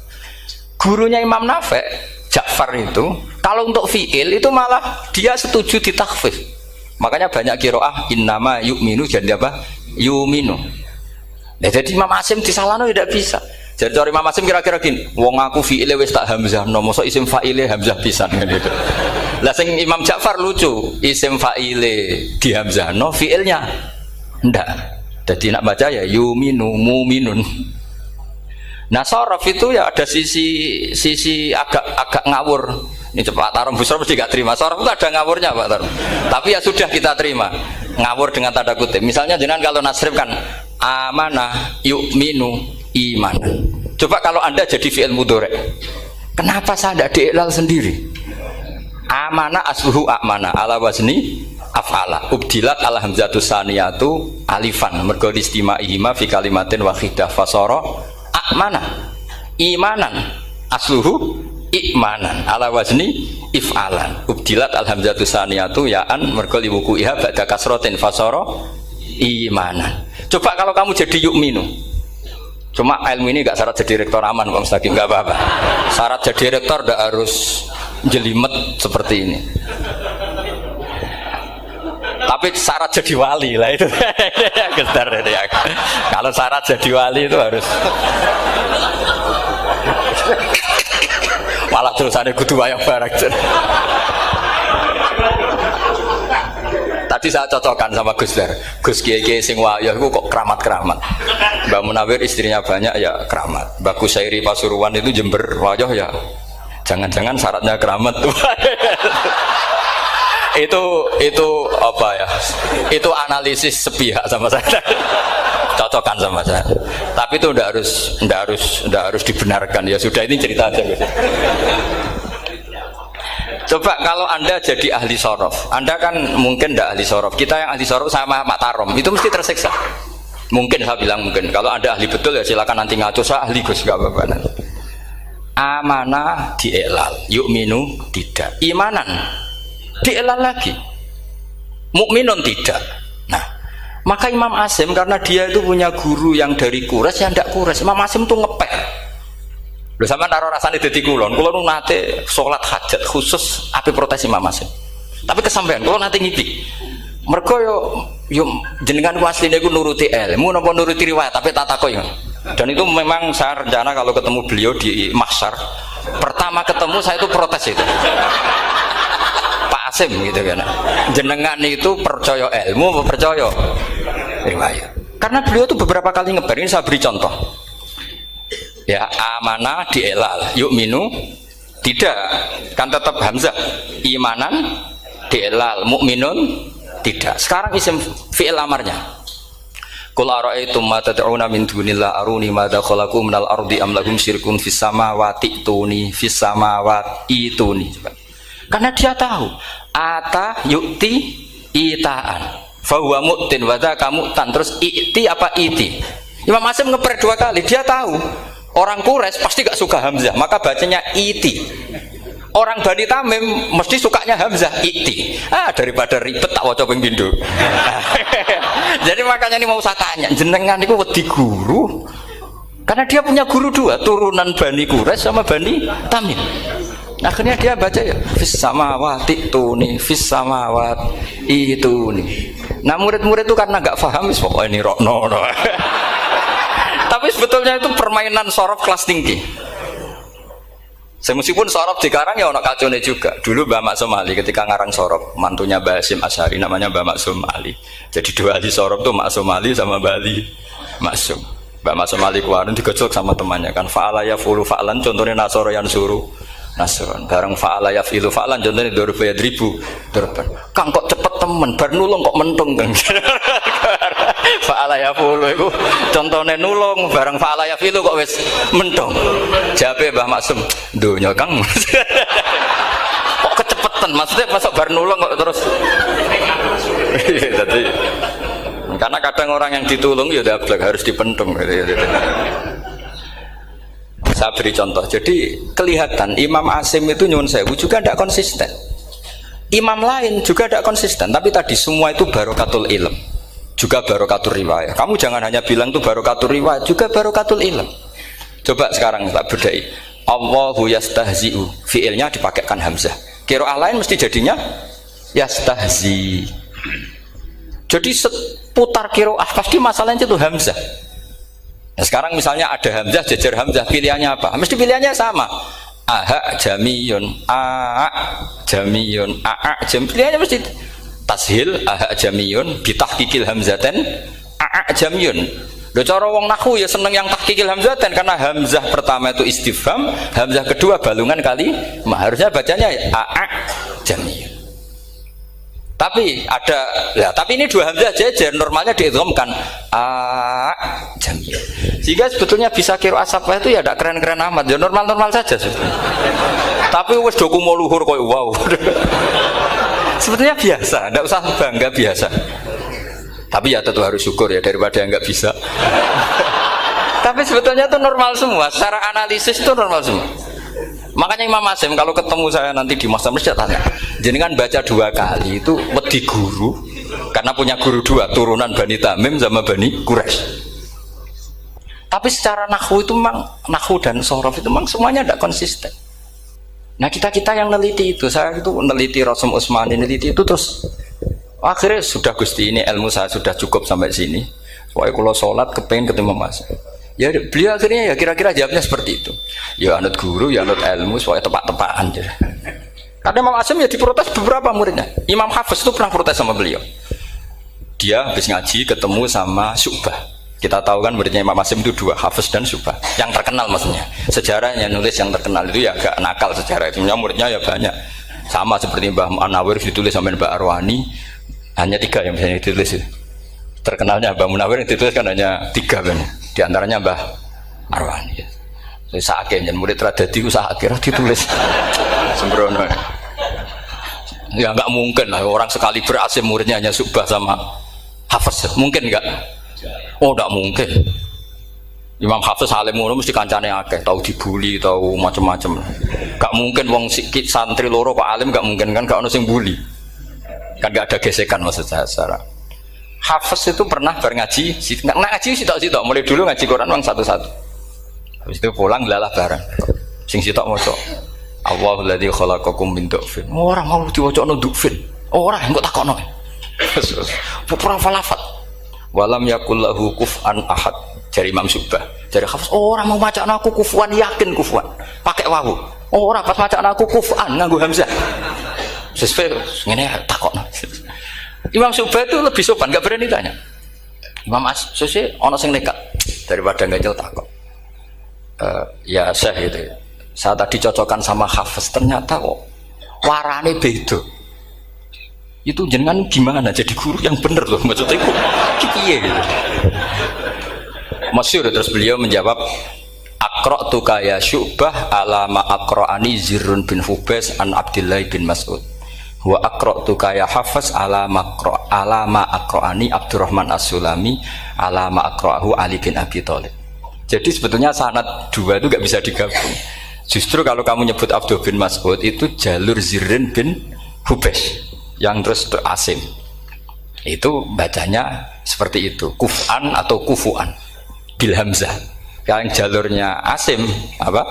Gurunya Imam Nafi' Ja'far itu kalau untuk fi'il itu malah dia setuju ditakhfif. Makanya banyak qiraah innama yu'minu jadi apa? Yu'minu. Nah, jadi Imam Asim disalahno tidak bisa. Jadi cara Imam Asim kira-kira gini, wong aku fi'ile wis tak hamzahno, mosok isim fa'ile hamzah pisan kan gitu. Lah sing Imam Ja'far lucu, isim fa'ile di hamzahno, fi'ilnya ndak. Jadi nak baca ya yuminu muminun. Nah sorof itu ya ada sisi agak ngawur. Ini Pak Tarom Busro mesti gak terima. Sorof itu ada ngawurnya Pak Tarom. Tapi ya sudah kita terima. Ngawur dengan tanda kutip. Misalnya jangan kalau nasrif kan amanah yu'minu imanan. Coba kalau Anda jadi fi'il mudhari'. Kenapa saya tidak diiklal sendiri? Amanah asluhu amana ala wazni af'ala ubdilat al hamzatu saniyatu alifan mergo istimaihima fi kalimatin wahidah fasara amana imanan asluhu imanan ala wazni if'alan ubdilat al hamzatu saniyatu ya'an mergo liwuku'iha ba'da kasratin fasara imanan. Coba kalau kamu jadi yu'minu. Cuma ilmu ini gak syarat jadi rektor aman Pak Mustaqim, gak apa-apa. Syarat jadi rektor gak harus jelimet seperti ini. Tapi syarat jadi wali lah itu. Kalau syarat jadi wali itu harus malah terusannya kudu wayang barang. Tadi saya cocokkan sama Gus Dar. Gus Kiai sing wayah itu kok keramat-keramat. Mbak Munawir istrinya banyak ya keramat. Mbak Kusairi Pasuruan itu Jember wayah ya. Jangan-jangan syaratnya keramat tuh. itu apa ya? Itu analisis sepihak sama saya. Cocokkan sama saya. Tapi itu ndak harus dibenarkan. Ya sudah, ini cerita aja Gus. Coba kalau Anda jadi ahli sorof, Anda kan mungkin tidak ahli sorof. Kita yang ahli sorof sama Mak Tarom itu mesti tersiksa. Mungkin saya bilang mungkin. Kalau Anda ahli betul ya silakan nanti ngaco, saya ahli Gus, gak apa-apa. Amanah dielal, yu'minu tidak. Imanan dielal lagi, mukminun tidak. Nah, maka Imam Asim karena dia itu punya guru yang dari Quraisy yang tidak Quraisy. Imam Asim itu ngepek. Lho sampean karo rasane dadi kulon nate salat hajat khusus ape protes Imam Asim. Tapi kesampean kula nate ngipi. Mergo yo jenengan ku asline ku nuruti ilmu napa nuruti riwayat tapi tak takoki. Dan itu memang saya rencana kalau ketemu beliau di mahsyar, pertama ketemu saya itu protes itu. Pak Asim gitu kan. Jenengan itu percaya ilmu apa percaya riwayat? Karena beliau itu beberapa kali ngebar, ini saya beri contoh. Ya, amanah dielal, yu'minu tidak, kan tetap hamzah. Imanan dielal, mukminun tidak. Sekarang isim fi'il amarnya. Qul ara'aytum ma tad'una min dunillah aruni madza khalaqu minal ardi am lahum syirkun fis samawati tuni fis samawati tuni. Karena dia tahu ata yu'ti itaan fa huwa mu'tin wa dzaka mu'tan. Terus i'ti apa iti? Imam Asim ngeper dua kali, dia tahu orang Quraisy pasti gak suka hamzah, maka bacanya iti. Orang Bani Tamim mesti sukanya hamzah, iti. Daripada ribet tak waca ping pindho. Jadi makanya ini mau saya tanya, jenengan niku wedi guru? Karena dia punya guru dua, turunan Bani Quraisy sama Bani Tamim. Akhirnya dia baca ya fis samawati tuni fis samawat itu nih. Nah murid-murid itu karena gak paham wis pokoknya ini rokno. Tapi sebetulnya itu permainan sorof kelas tinggi. Meskipun sorof di karang ya ono kacone juga. Dulu Mbak Maksum Ali ketika ngarang sorof, mantunya Mbak Hasyim Asy'ari namanya Mbak Maksum Ali. Jadi dua ahli sorof tuh Maksum Ali sama Mbak Ali Maksum. Mbak Maksum Ali kemarin digojok sama temannya kan. Fa'ala yafulu fa'lan, contohnya Nasoro yang suruh Nasron. Bareng fa'ala yafilu fa'lan, contohnya dorba yadribu dorban. Kang kok cepet temen, bar nulung kok mentung kan. Fa'ala yafulu itu contohnya nulung, bareng fa'ala yafilu kok wis mentung. Jawabe Mbah Maksum, donya Kang. Kok kecepetan, maksudnya masuk bar nulung kok terus. Jadi karena kadang orang yang ditulung ya dablek harus dipentung gitu. Saya beri contoh, jadi kelihatan Imam Asim itu nyuwun sewu juga tidak konsisten. Imam lain juga tidak konsisten, tapi tadi semua itu barokatul ilm, juga barokatul riwayat. Kamu jangan hanya bilang itu barokatul riwayat, juga barokatul ilm. Coba sekarang tak bedai. Allahu yastahzi'u, fiilnya dipakaikan hamzah. Qiraah lain mesti jadinya yastahzi. Jadi seputar qiraah pasti masalahnya itu hamzah. Nah, sekarang misalnya ada hamzah, jajar hamzah, pilihannya apa? Mesti pilihannya sama. Aha jamiyun, jamiyun, jam. Pilihannya mesti tashil, aha jamiyun, bitahqiqil hamzaten, jamiyun. Lho cara wong nahwu ya seneng yang tahqiqil hamzaten karena hamzah pertama itu istifham, hamzah kedua balungan kali, harusnya bacanya jamiyun. Tapi ada, ya, tapi ini dua hamzah jajar, normalnya diidghamkan jamiyun. Sehingga sebetulnya bisa kira asapah itu ya tidak keren-keren amat, ya normal-normal saja sebetulnya. Tapi wes doku mau luhur kok wow. Sebetulnya biasa, tidak usah bangga, biasa. Tapi ya tentu harus syukur ya daripada yang nggak bisa. Tapi sebetulnya itu normal semua, secara analisis itu normal semua. Makanya Imam Asim kalau ketemu saya nanti di masa mesti tanya, jenengan baca dua kali itu wedi guru karena punya guru dua, turunan Bani Tamim sama Bani Quraisy. Tapi secara nahwu itu memang nahwu dan sorof itu memang semuanya tidak konsisten. Nah kita yang neliti itu, saya itu neliti Rasul Utsmani, neliti itu terus akhirnya sudah Gusti ini ilmu saya sudah cukup sampai sini. Pokoknya kalau sholat kepengen ketemu Mas. Ya beliau akhirnya ya kira-kira jawabnya seperti itu. Ya anut guru, ya anut ilmu, soalnya tepak-tepakan. Karena Imam Asim ya diprotes beberapa muridnya. Imam Hafiz itu pernah protes sama beliau. Dia habis ngaji ketemu sama Syu'bah. Kita tahu kan muridnya Imam Asim itu dua, Hafiz dan Syu'bah. Yang terkenal maksudnya. Sejarahnya nulis yang terkenal itu ya agak nakal sejarah itu. Muridnya ya banyak. Sama seperti Mbah Munawir ditulis sama Mbah Arwani. Hanya 3 yang misalnya ditulis itu. Terkenalnya Mbah Munawir yang ditulis kan hanya 3 kan. Di antaranya Mbah Arwani. Saya sakit, murid radadi itu sakit kira ditulis. Sembrono. Ya nggak mungkin lah orang sekali berasim muridnya hanya Syu'bah sama Hafiz. Mungkin nggak? Oh nggak mungkin. Imam Hafiz alim ngono mesti kancane akeh, tahu dibully, tahu macam-macam. Nggak mungkin wong sikit santri loro kok alim, nggak mungkin kan, nggak ono sing bully. Kan nggak ada gesekan maksud saya secara. Hafiz itu pernah ngaji, ngaji sitok-sitok, mulai dulu ngaji Quran wong satu-satu. Habis itu pulang lalah bareng. Sing sitok maca Allahul ladzi khalaqakum min du'fin. Ora mau diwacana du'fin. Ora engko takokno. Pura falafat. Walam yakul lahu kuf'an ahad. Dari Imam Syu'bah. Dari Hafiz, ora mau macakno aku kufuan, yakin kufuan. Pakai wawu. Ora pas macakno aku kuf'an nganggo hamzah. Sesuai ngene takokno. Imam Syu'bah itu lebih sopan, enggak berani tanya. Imam As-Susi ana sing nekat daripada ngajel takok. Ya Syekh itu. Saya tadi cocokkan sama Hafiz, ternyata kok warane beda. Itu jenengan gimana jadi guru yang bener loh, maksudnya itu piye gitu. Masyhur terus beliau menjawab, Aqra'tuka ya Syu'bah ala ma aqra'ani Zirrun bin Hubais an Abdillah bin Mas'ud. Wa aqra'tuka ya Hafiz ala ma aqra'ani Abdurrahman As-Sulami ala ma aqra'ahu Ali bin Abi Thalib. Jadi sebetulnya sanad dua itu gak bisa digabung. Justru kalau kamu nyebut Abdul bin Mas'ud itu jalur Zirrin bin Hubais yang terus Asim. Itu bacanya seperti itu, kuf'an atau kufu'an bil hamzah. Yang jalurnya Asim apa?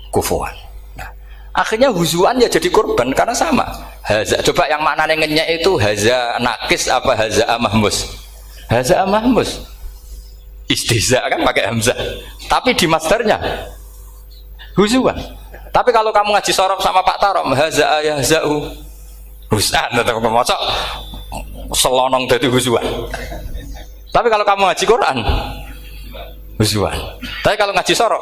Kufu'an. Nah, akhirnya huzuan ya jadi korban karena sama. Haza, coba yang maknanya ngenyek itu haza nakis apa haza mahmus? Haza mahmus. Istihza kan pakai hamzah. Tapi di masdarnya huzuan. Tapi kalau kamu ngaji sorof sama Pak Tarom, haza ayahza'u husan atau mosok selonong dari huzuan. Tapi kalau kamu ngaji Quran, huzuan. Tapi kalau ngaji sorof,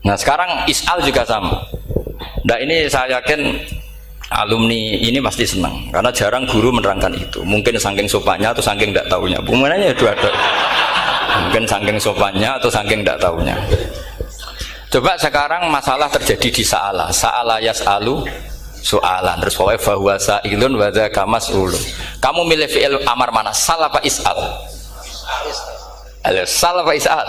nah sekarang is'al juga sama. Nah ini saya yakin alumni ini pasti senang karena jarang guru menerangkan itu. Mungkin saking sopannya atau saking tidak tahunya. Bagaimana ya dua-dua. Mungkin saking sopannya atau saking tidak tahunya. Coba sekarang masalah terjadi di Sa'ala yas'alu soalan terus pokoknya bahwa sa'ilun wa dzaka mas'ulun. Kamu milih fi'il amar mana? Sal apa is'al? Sal apa is'al?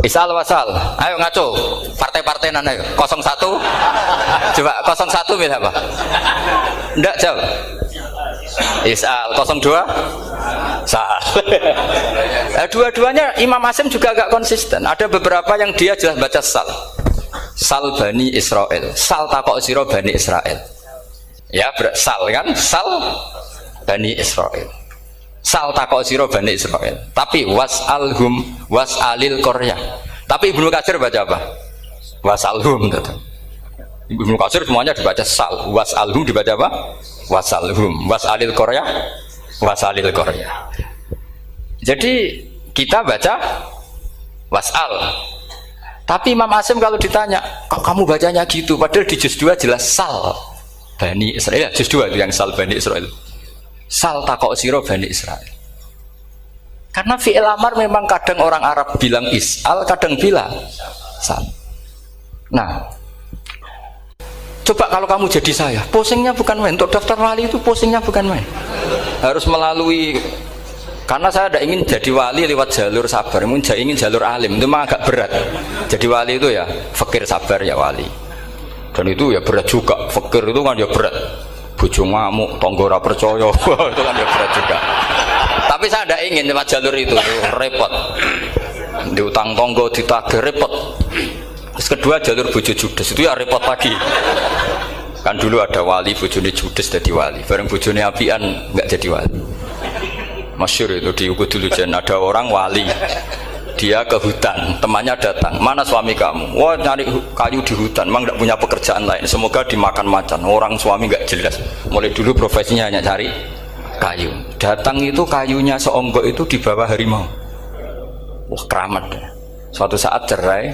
Is'al wasal. Ayo ngaco. Partai-partai nana 01. Coba 01 milih apa? Enggak jawab. Is'al 02 Sa'al. Dua-duanya Imam Asim juga agak konsisten. Ada beberapa yang dia jelas baca sal. Sal Bani Israel. Sal takok sira Bani Israel. Ya, sal kan? Sal Bani Israel. Sal takok sira Bani Israel. Tapi was'alhum was'alil qaryah. Tapi Ibnu Katsir baca apa? Was'alhum gitu. Ibnu Katsir semuanya dibaca sal. Was'alhum dibaca apa? Was'alhum was'alil qaryah. Wasalil Korea. Jadi kita baca wasal. Tapi Imam Asim kalau ditanya, kok kamu bacanya gitu? Padahal di juz 2 jelas sal Bani Israel. Juz 2 itu yang sal Bani Israel. Sal takok siro Bani Israel. Karena fi'il amar memang kadang orang Arab bilang is'al, kadang bilang sal. Nah, coba kalau kamu jadi saya, pusingnya bukan main. Untuk daftar wali itu pusingnya bukan main. Harus melalui, karena saya tidak ingin jadi wali lewat jalur sabar, ingin jalur alim, itu memang agak berat. Jadi wali itu ya fakir sabar ya wali, dan itu ya berat juga. Fakir itu kan ya berat, bojo ngamuk, tonggo ora percaya itu kan ya berat juga. Tapi saya tidak ingin lewat jalur itu repot, diutang tonggo ditagih repot. Terus kedua jalur bojo judes itu ya repot lagi. Kan dulu ada wali bojone judes jadi wali, bareng bojone apian nggak jadi wali. Masyhur itu di Ukudul Jan, ada orang wali dia ke hutan, temannya datang, mana suami kamu? Wah, nyari kayu di hutan, memang tidak punya pekerjaan lain, semoga dimakan macan. Orang suami nggak jelas, mulai dulu profesinya hanya cari kayu. Datang itu kayunya seonggok itu di bawah harimau. Wah, keramat. Suatu saat cerai,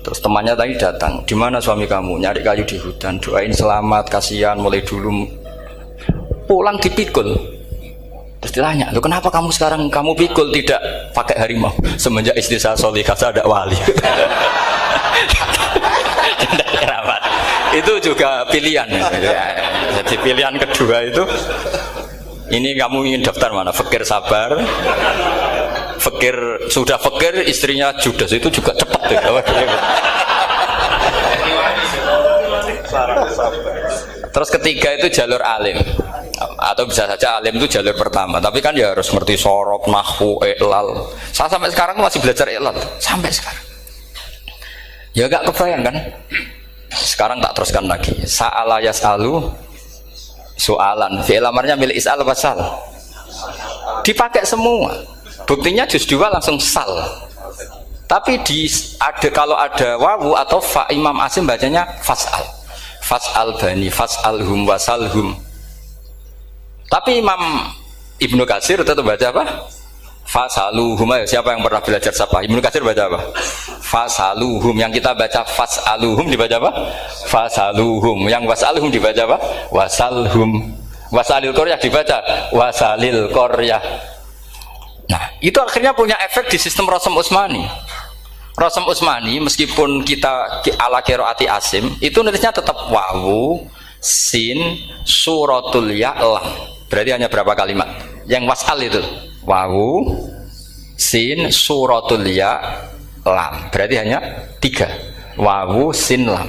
terus temannya tadi datang, di mana suami kamu? Nyari kayu di hutan, doain selamat, kasihan, mulai dulu. Pulang dipikul. Terus ditanya, loh kenapa kamu sekarang kamu pikul tidak pakai harimau? Semenjak istri saya solihah, saya ada wali. Itu juga pilihan. Jadi pilihan kedua itu, ini kamu ingin daftar mana? Fakir sabar, fakir sudah fakir, istrinya judes, itu juga cepat. Terus ketiga itu jalur alim, atau bisa saja alim itu jalur pertama, tapi kan ya harus ngerti sorok, nahwu, i'lal. Saya sampai sekarang masih belajar i'lal sampai sekarang. Ya gak kebayang kan? Sekarang tak teruskan lagi. Sa'ala yas'alu soalan, fi'il amarnya milik is'al wasal. Dipakai semua. Buktinya juz 2 langsung sal. Tapi kalau ada wawu atau fa, Imam Asim bacanya fas'al. Fas'al bani, fas'alhum wasalhum. Tapi Imam Ibnu Katsir tetap baca apa? Fasaluhum. Siapa yang pernah belajar sapa? Ibnu Katsir baca apa? Fasaluhum. Yang kita baca fasaluhum dibaca apa? Fasaluhum. Yang wasalhum dibaca apa? Wasalhum. Wasalil qaryah dibaca wasalil qaryah. Nah, itu akhirnya punya efek di sistem Rasm Utsmani. Rasm Utsmani meskipun kita ala qiraati Asim, itu nulisnya tetap wawu, sin, suratul ya, lam. Berarti hanya berapa kalimat? Yang wasal itu wawu, sin, suratul ya, lam. Berarti hanya 3. Wawu, sin, lam.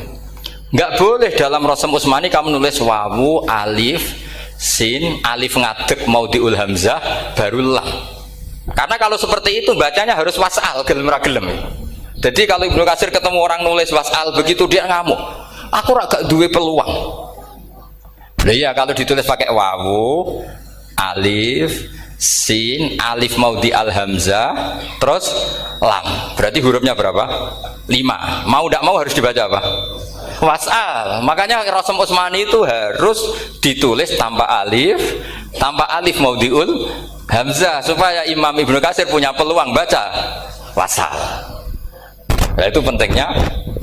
Enggak boleh dalam Rasm Utsmani kamu nulis wawu, alif, sin, alif ngadeg maudhi'ul hamzah baru lam. Karena kalau seperti itu bacanya harus wasal, gelem ra gelem. Jadi kalau Ibnu Katsir ketemu orang nulis wasal begitu dia ngamuk. Aku agak duwe peluang. Nah, iya kalau ditulis pakai wawu, alif, sin, alif maudhi al hamzah, terus lam. Berarti hurufnya berapa? 5. Mau tidak mau harus dibaca apa? Wasal. Makanya Rasm Utsmani itu harus ditulis tanpa alif maudhiul hamzah supaya Imam Ibnu Katsir punya peluang baca wasal. Nah, itu pentingnya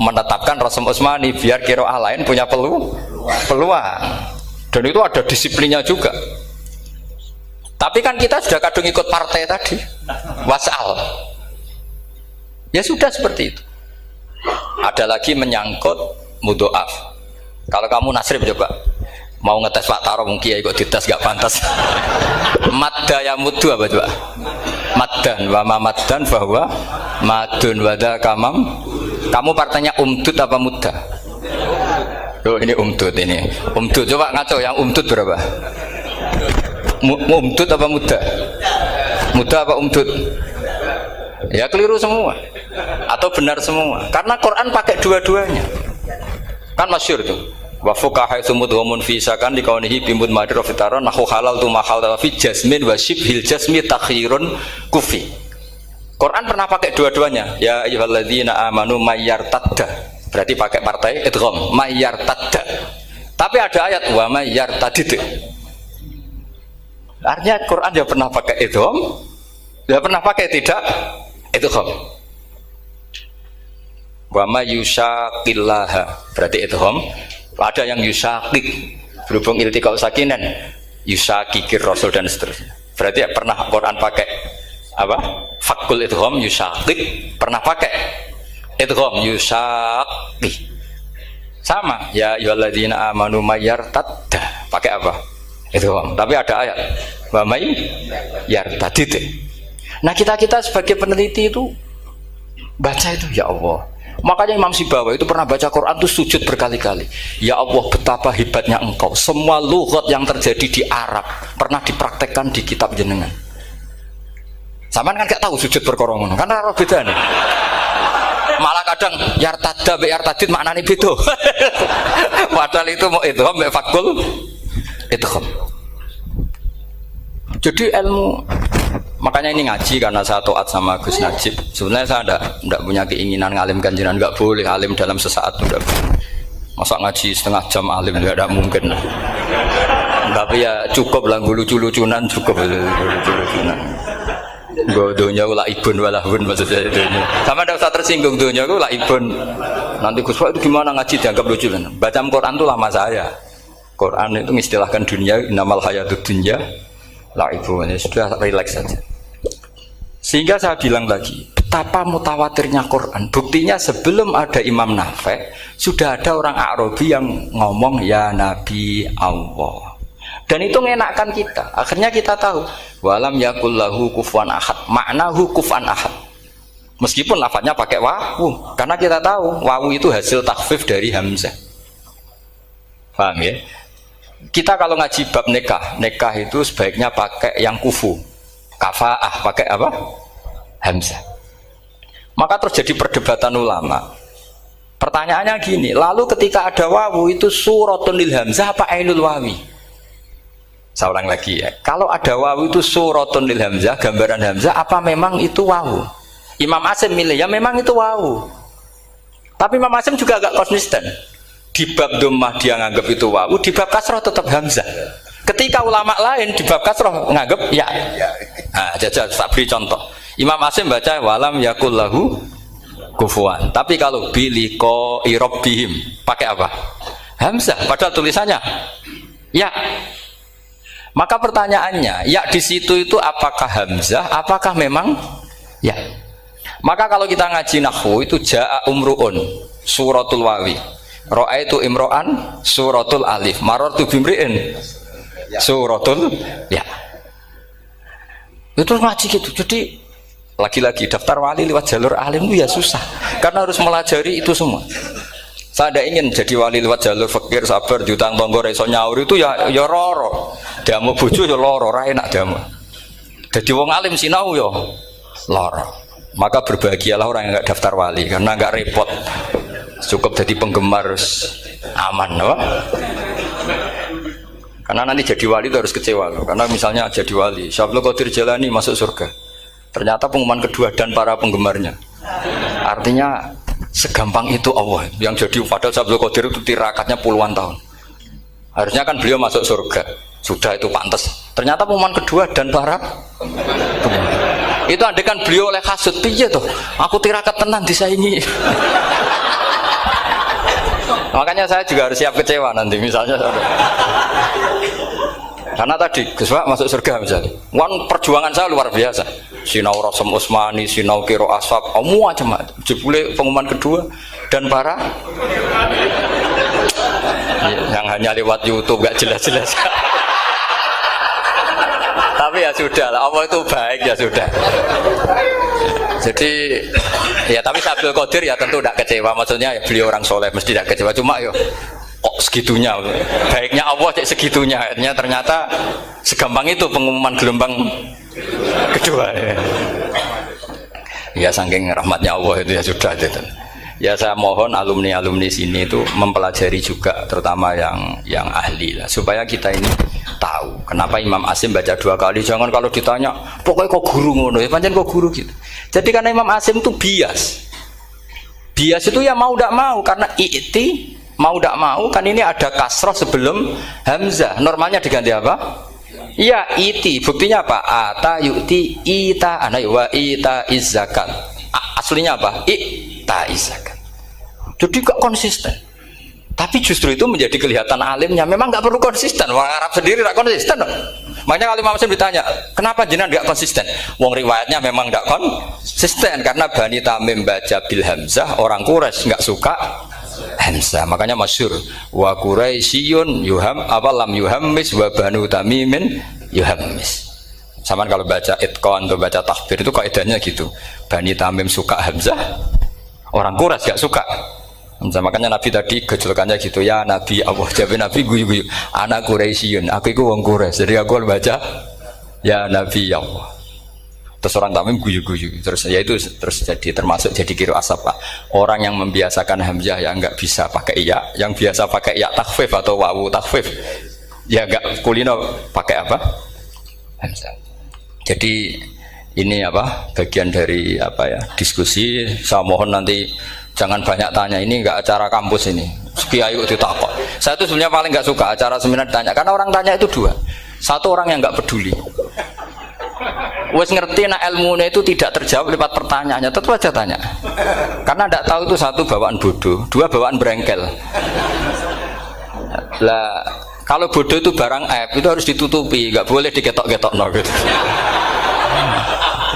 menetapkan Rasm Utsmani biar qiraah lain punya peluang. Dan itu ada disiplinnya juga. Tapi kan kita sudah kadung ikut partai tadi, wasal. Ya sudah seperti itu. Ada lagi menyangkut mudhoaf. Kalau kamu nasrib coba, mau ngetes Pak Taro mungkin ya ikut dites gak pantas. Madda ya mudhu apa coba? Maddan wa ma maddan bahwa madun wada kamam. Kamu partainya umdud apa mudda? Loh ini umdud ini. Umdud coba ngaco yang umdud berapa? Umdud apa mudda? Mudda apa umdud? Ya keliru semua. Atau benar semua. Karena Quran pakai dua-duanya. Kan masyhur tuh. Wa fuqaha sumudhumun fi sakan di kaunihi bimud madir fitaran nahu halal tu mahal fi jasmin wa shibhil jasmi takhirun kufi. Quran pernah pakai dua-duanya. Ya ayyuhalladzina amanu mayyartadda. Berarti pakai partai idgham mayyartadda. Tapi ada ayat wa mayyartadid. Artinya Quran dia pernah pakai idgham, dia pernah pakai tidak idgham. Wa mayyushaqillaha. Berarti idgham. Ada yang yusakik berhubung iltiqau sakinan yusakikir rasul dan seterusnya. Berarti ya pernah Quran pakai apa? Fakul idgham yusakik, pernah pakai idgham yusakik. Sama ya ayyuhalladzina amanu mayyartadda, pakai apa? Idgham. Tapi ada ayat wa may yartadid. Nah, kita sebagai peneliti itu baca itu ya Allah. Makanya Imam Sibawa itu pernah baca Quran itu sujud berkali-kali. Ya Allah, betapa hebatnya engkau. Semua lughat yang terjadi di Arab pernah dipraktekkan di kitab jenengan. Saman kan gak tahu sujud perkara ngono. Kan ora beda nih. Malah kadang yartada be yartadid maknane beda. Padahal itu mau idgham be fakul idgham. Jadi ilmu Makanya ini ngaji karena saya taat sama Gus Najib. Sebenarnya saya tidak punya keinginan ngalimkan jenengan, nggak boleh alim dalam sesaat itu, tidak boleh. Masa ngaji setengah jam alim tidak mungkin. Tapi ya cukup lah lucu-lucunan, cukup lucu-lucunan. Gue dunia gue laibun walahun maksudnya dunia. Sama tidak usah tersinggung dunia gue laibun. Nanti Gus Pak itu gimana ngaji dianggap lucu kan? Baca Quran itu lama saya. Quran itu mengistilahkan dunia innamal hayatud dunya laibun. Ya sudah relax saja. Sehingga saya bilang lagi, betapa mutawatirnya Quran. Buktinya sebelum ada Imam Nafi, sudah ada orang Arabi yang ngomong ya Nabi Allah. Dan itu mengenakkan kita. Akhirnya kita tahu, walam yakul lahu kufuwan ahad. Maknahu kufuwan ahad. Meskipun lafadznya pakai wawu, karena kita tahu wawu itu hasil takhfif dari hamzah. Paham ya? Kita kalau ngaji bab nikah itu sebaiknya pakai yang kufu. Kafaah pakai apa? Hamzah. Maka terjadi perdebatan ulama. Pertanyaannya gini, lalu ketika ada wawu itu suratun lil hamzah apa ainul wawi? Saya ulang lagi ya. Kalau ada wawu itu suratun lil hamzah, gambaran hamzah apa memang itu wawu? Imam Asim milih ya memang itu wawu. Tapi Imam Asim juga agak konsisten. Di bab dhammah dia nganggap itu wawu, di bab kasroh tetap hamzah. Ketika ulama lain di bab kasroh nganggap ya. Nah, jajal tak beri contoh. Imam Asim baca walam yakul lahu kufuwan. Tapi kalau biliko irobbihim pakai apa? Hamzah. Padahal tulisannya ya. Maka pertanyaannya, ya di situ itu apakah hamzah? Apakah memang ya? Maka kalau kita ngaji nahwu itu jaa umruun suratul wawi. Ra'aitu imro'an suratul alif. Marartu bimri'in suratul ya. Itu ngaji gitu. Jadi lagi-lagi daftar wali lewat jalur alim itu ya susah. Karena harus melajari itu semua. Saya tidak ingin jadi wali lewat jalur fakir, sabar, jutang tonggo, reso nyaur itu ya roro. Damu bojo ya loro, ra enak damu. Jadi wong alim sinau ya loro. Maka berbahagialah orang yang enggak daftar wali karena enggak repot. Cukup jadi penggemar aman, apa? Karena nanti jadi wali itu harus kecewa loh. Karena misalnya jadi wali, Syabul Qadir Jalani masuk surga. Ternyata pengumuman kedua dan para penggemarnya. Artinya segampang itu Allah yang jadi. Padahal Syabul Qadir itu tirakatnya puluhan tahun. Harusnya kan beliau masuk surga. Sudah itu pantas. Ternyata pengumuman kedua dan para penggemar. Itu andekan beliau oleh kasut piye tuh. Aku tirakat tenan disaingi. Makanya saya juga harus siap kecewa nanti misalnya. Karena tadi Gus Pak masuk surga misalnya. Perjuangan saya luar biasa. Sinau Rasem Usmani, sinau Kiro Aswab, macam-macam. Jebule pengumuman kedua dan para yang hanya lewat YouTube gak jelas-jelas. Tapi ya sudah lah, Allah itu baik ya sudah. Jadi ya tapi Syabul Qadir ya tentu tidak kecewa. Maksudnya ya, beliau orang soleh mesti tidak kecewa. Cuma yo kok segitunya baiknya Allah cek segitunya. Ternyata segampang itu pengumuman gelombang kedua ya saking rahmatnya Allah itu ya sudah gitu. Ya saya mohon alumni sini itu mempelajari juga terutama yang ahli lah supaya kita ini tahu kenapa Imam Asim baca 2 kali. Jangan kalau ditanya pokoknya kok guru ngono ya pancen kok guru gitu. Jadi karena Imam Asim itu bias itu ya mau tidak mau karena i'ti mau tidak mau kan ini ada kasroh sebelum hamzah. Normalnya diganti apa? Ya iti. Buktinya apa? Ata yu'ti ita ana wa ita izzakat. Aslinya apa? Ita izzakat. Jadi gak konsisten. Tapi justru itu menjadi kelihatan alimnya. Memang gak perlu konsisten. Orang Arab sendiri gak konsisten. Makanya kalau Imam Asim ditanya, kenapa jenengan gak konsisten? Wong riwayatnya memang gak konsisten karena Bani Tamim baca bil hamzah, orang Quraisy gak suka hamzah. Makanya masyhur wa Quraisyun yuham awalam yuhammis wa Banu Tamimin yuhammis. Sama kalau baca itqan atau baca takbir itu kaidahnya gitu. Bani Tamim suka hamzah, orang Quraisy gak suka. Makanya Nabi tadi gejolkannya gitu ya Nabi Allah jawab Nabi guyu-guyu anak Quraisyun aku itu wong Quraisy jadi aku baca ya Nabi Allah terus orang Tamim guyu-guyu terus ya itu terus jadi termasuk jadi kiro asap lah. Orang yang membiasakan hamzah yang nggak bisa pakai ya yang biasa pakai ya takhfif atau wawu takhfif ya nggak kulino pakai apa hamzah. Jadi ini apa bagian dari apa ya diskusi. Saya mohon nanti jangan banyak tanya, ini nggak acara kampus ini. Kiai kok ditakok. Saya itu sebenarnya paling nggak suka acara seminar tanya, karena orang tanya itu dua. Satu orang yang nggak peduli, wes ngerti nah ilmunya itu tidak terjawab lewat pertanyaannya, tetap aja tanya. Karena tidak tahu itu satu bawaan bodoh, dua bawaan berengkel. Lah kalau bodoh itu barang aib itu harus ditutupi, nggak boleh diketok-ketok no gitu.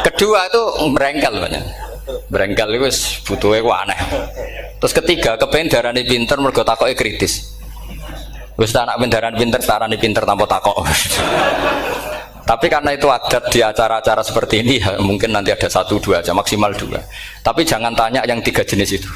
Kedua itu berengkel banyak. Berengkel itu butuhnya ku aneh. Terus ketiga kepengen darani pinter mergo takoke kritis. Wis anak pindaran pinter tarani pinter tanpa takok. Tapi karena itu adat di acara-acara seperti ini ya, mungkin nanti ada 1-2 aja, maksimal 2. Tapi jangan tanya yang 3 jenis itu.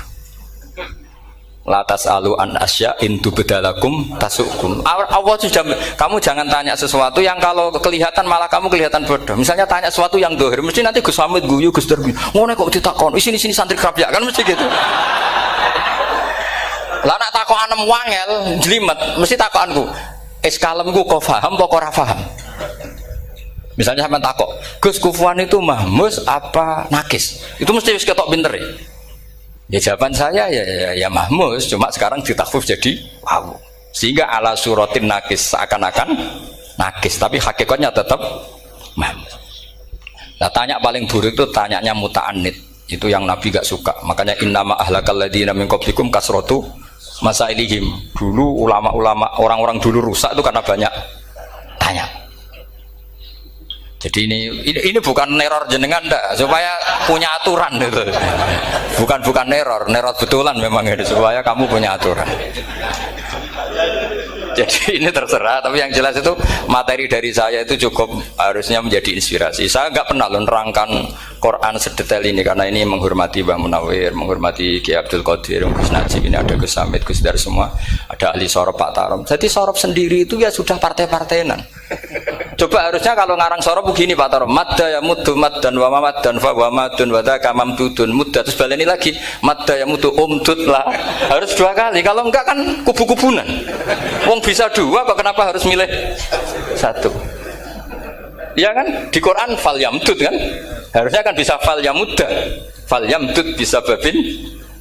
Latas alu an asya intu bedalakum tasukum. Allah sudah, kamu jangan tanya sesuatu yang kalau kelihatan malah kamu kelihatan bodoh. Misalnya tanya sesuatu yang dohir, mesti nanti Gus Hamid guyu Gus Darbi. Ngono kok ditakon, sini santri kerap ya kan mesti gitu. Lah nak takokan wangel jlimet, mesti takokanku. Kalemku kok paham apa ora paham? Misalnya sampean takok, Gus kufuan itu mahmus apa nakis? Itu mesti wis ketok pinter ya. Ya jawaban saya ya mahmus, cuma sekarang ditakhfif jadi wow. Sehingga ala suratin nakis seakan-akan nakis, tapi hakikatnya tetap mahmus. Nah, tanya paling buruk itu tanyanya muta'annid. Itu yang Nabi gak suka. Makanya innama ahlakal ladzina min qablikum kasratu masailihim. Dulu ulama-ulama orang-orang dulu rusak itu karena banyak tanya. Jadi ini bukan neror jenengan ndak, supaya punya aturan itu. Bukan neror betulan memang ini supaya kamu punya aturan. Jadi ini terserah, tapi yang jelas itu materi dari saya itu cukup harusnya menjadi inspirasi. Saya nggak pernah nerangkan Quran sedetail ini karena ini menghormati Mbah Munawir, menghormati Ki Abdul Qadir, Gus Najib, ini ada Gus Hamid, Gus Dar semua, ada ahli sorop Pak Tarom. Jadi sorop sendiri itu ya sudah partai-partainan. Coba harusnya kalau ngarang sorop begini Pak Tarom, madda ya muddu maddan wa mamaddan fa wa madun wa dzaka mamdudun mudda, terus baleni lagi madda ya muddu umdud lah. Harus 2 kali, kalau enggak kan kubu-kubunan. Wong bisa 2 kok kenapa harus milih 1? Ya kan di Quran fal yamdud kan, harusnya kan bisa fal yamudda, fal yamdud bisa babin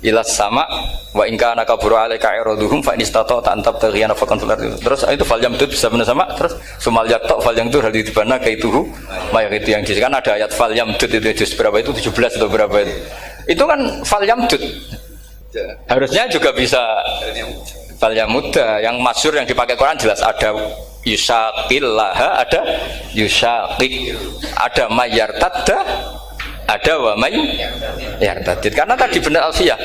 ilas sama wa in kana kabura alaika iraduhum fa in istata'ta an tabtaghiyana faqan fil ardi. Terus itu fal yamdud bisa benar sama, terus sumal yaqta fal yamdud hal ditibana kaituhu mayak itu yang kan ada ayat fal yamdud itu juz berapa itu 17 atau berapa itu. Itu kan fal yamdud. Harusnya juga bisa fal yamudda. Yang masyhur yang dipakai Quran jelas ada yusaqillaha, ada yusaqik, ada mayartadda, ada wa may yartadid. Karena tadi benar alfiyah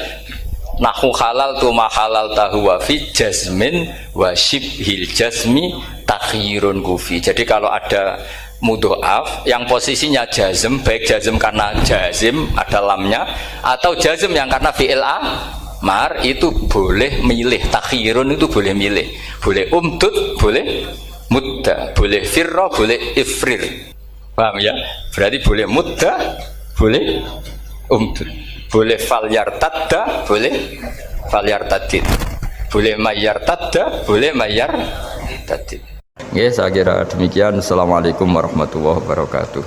nahu halal tu ma halal tahu wa fi jazmin wa shibhil jazmi takhirun kufi. Jadi kalau ada mudhoaf yang posisinya jazm, baik jazm karena jazim ada lamnya atau jazm yang karena fi'il amar, itu boleh milih. Takhirun itu boleh milih, boleh umdud, boleh mudda, boleh firra, boleh ifrir. Paham ya? Berarti boleh mudda, boleh umdud, boleh fal yartadda, boleh fal yartadid, boleh mayyartadda, boleh mayyartadid. Ya, saya kira demikian. Assalamualaikum warahmatullahi wabarakatuh.